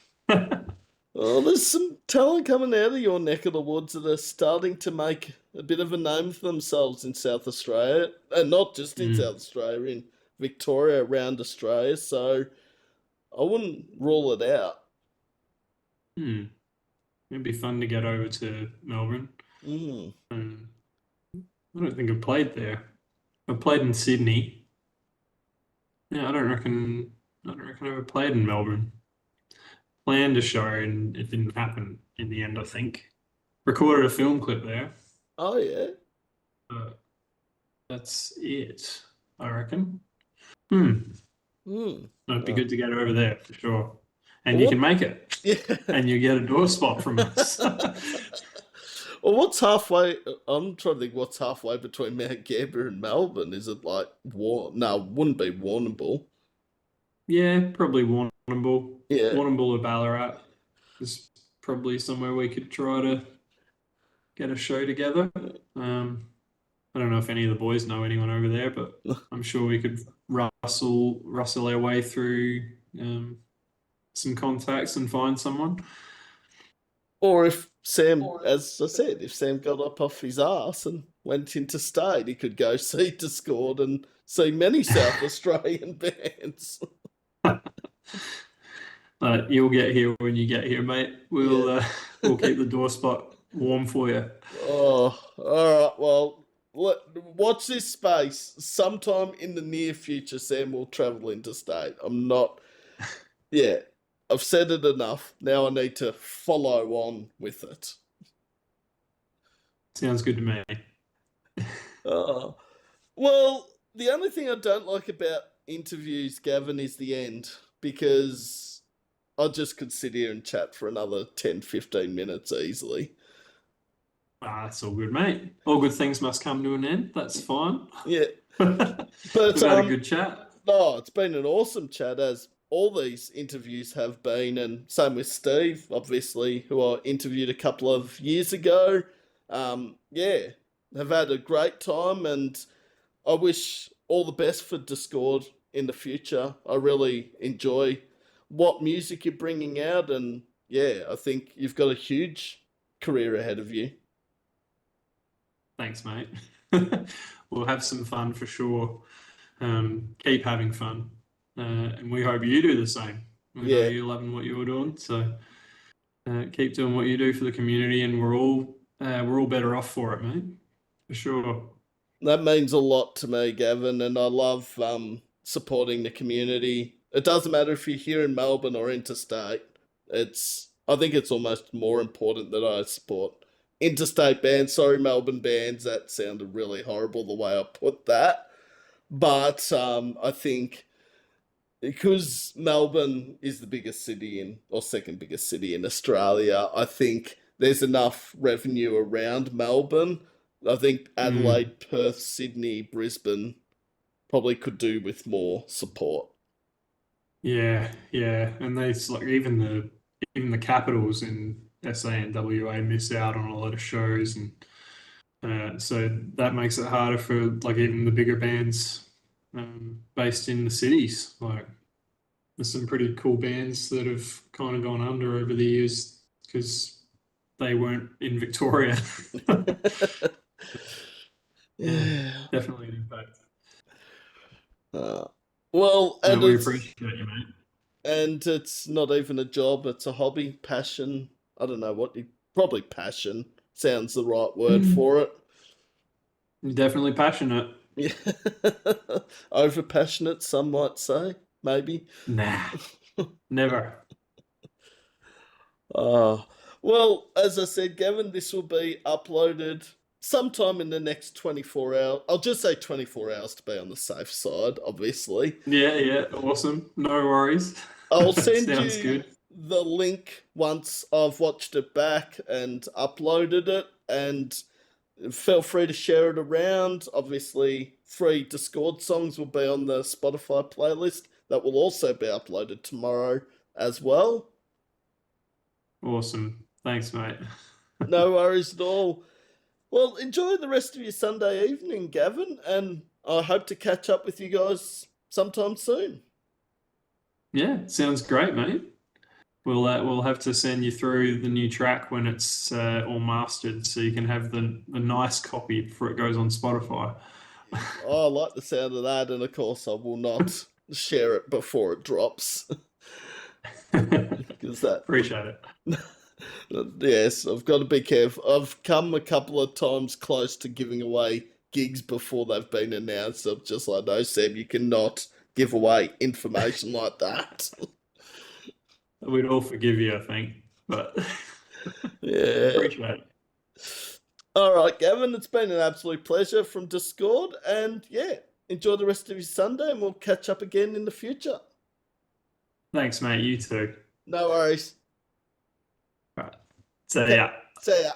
Oh, there's some talent coming out of your neck of the woods that are starting to make a bit of a name for themselves in South Australia, and not just in South Mm. Australia, in Victoria, around Australia. So I wouldn't rule it out. Mm. It'd be fun to get over to Melbourne. Mm. Um, I don't think I've played there. I've played in Sydney. Yeah, I don't reckon I ever played in Melbourne. Planned a show and it didn't happen in the end, I think. Recorded a film clip there, Oh yeah. but that's it, I reckon. Hmm. Mm. It'd be Oh. good to get over there for sure. And you can What? make it. Yeah. And you get a door spot from us. Well, what's halfway? I'm trying to think what's halfway between Mount Gambier and Melbourne. Is it like War? No, wouldn't be Warrnambool. Yeah, probably Warrnambool. Yeah. Warrnambool or Ballarat is probably somewhere we could try to get a show together. Um, I don't know if any of the boys know anyone over there, but I'm sure we could rustle our way through some contacts and find someone. Or if Sam, as I said, if Sam got up off his ass and went into state, he could go see Discord and see many South Australian bands. You'll get here when you get here, mate. Yeah. We'll keep the door spot warm for you. Oh, all right. Well, watch this space. Sometime in the near future, Sam will travel interstate. I'm not. Yeah, I've said it enough. Now I need to follow on with it. Sounds good to me. Uh, well, the only thing I don't like about interviews, Gavin, is the end because I just could sit here and chat for another 10, 15 minutes easily. That's all good, mate. All good things must come to an end. That's fine. Yeah, We've but had a good chat. oh, it's been an awesome chat as all these interviews have been, and same with Steve, obviously, who I interviewed a couple of years ago. Yeah, have had a great time, and I wish all the best for Discord in the future. I really enjoy what music you're bringing out, and yeah, I think you've got a huge career ahead of you. Thanks, mate. We'll have some fun for sure. Keep having fun. and we hope you do the same. We know Yeah, you're loving what you're doing, so keep doing what you do for the community, and we're all better off for it, mate, for sure. that means a lot to me, Gavin, and I love supporting the community. It doesn't matter if you're here in Melbourne or interstate. I think it's almost more important that I support interstate bands. Sorry, Melbourne bands. That sounded really horrible the way I put that. But I think because Melbourne is the biggest city in, or second biggest city in Australia, I think there's enough revenue around Melbourne. I think Mm, Adelaide, Perth, Sydney, Brisbane probably could do with more support. yeah, yeah, and there's like even the capitals in SA and WA miss out on a lot of shows, and so that makes it harder for like even the bigger bands based in the cities. Like there's some pretty cool bands that have kind of gone under over the years because they weren't in Victoria. Yeah, Yeah. definitely an impact. Uh, well, No, we appreciate you, mate. it's not even a job, it's a hobby, passion. I don't know what you probably passion sounds the right word Mm. for it. You're definitely passionate. Yeah. Over passionate, some might say, maybe. Nah, never. Uh, well, as I said, Gavin, this will be uploaded sometime in the next 24 hours. I'll just say 24 hours to be on the safe side, obviously. Yeah, yeah, awesome. No worries. I'll send Sounds you good. the link once I've watched it back and uploaded it, and feel free to share it around. Obviously, 3 Discord songs will be on the Spotify playlist that will also be uploaded tomorrow as well. Awesome. Thanks, mate. No worries at all. Well, enjoy the rest of your Sunday evening, Gavin, and I hope to catch up with you guys sometime soon. Yeah, sounds great, mate. We'll have to send you through the new track when it's all mastered, so you can have the nice copy before it goes on Spotify. Oh, I like the sound of that, and of course, I will not share it before it drops because that. Appreciate it. Yes, I've got to be careful. I've come a couple of times close to giving away gigs before they've been announced. I'm just like, no, Sam, you cannot give away information like that. We'd all forgive you, I think, but Yeah. appreciate it. All right, Gavin, it's been an absolute pleasure from Discord. And yeah, enjoy the rest of your Sunday and we'll catch up again in the future. Thanks, mate. You too. No worries. All right. So Okay, yeah. see ya.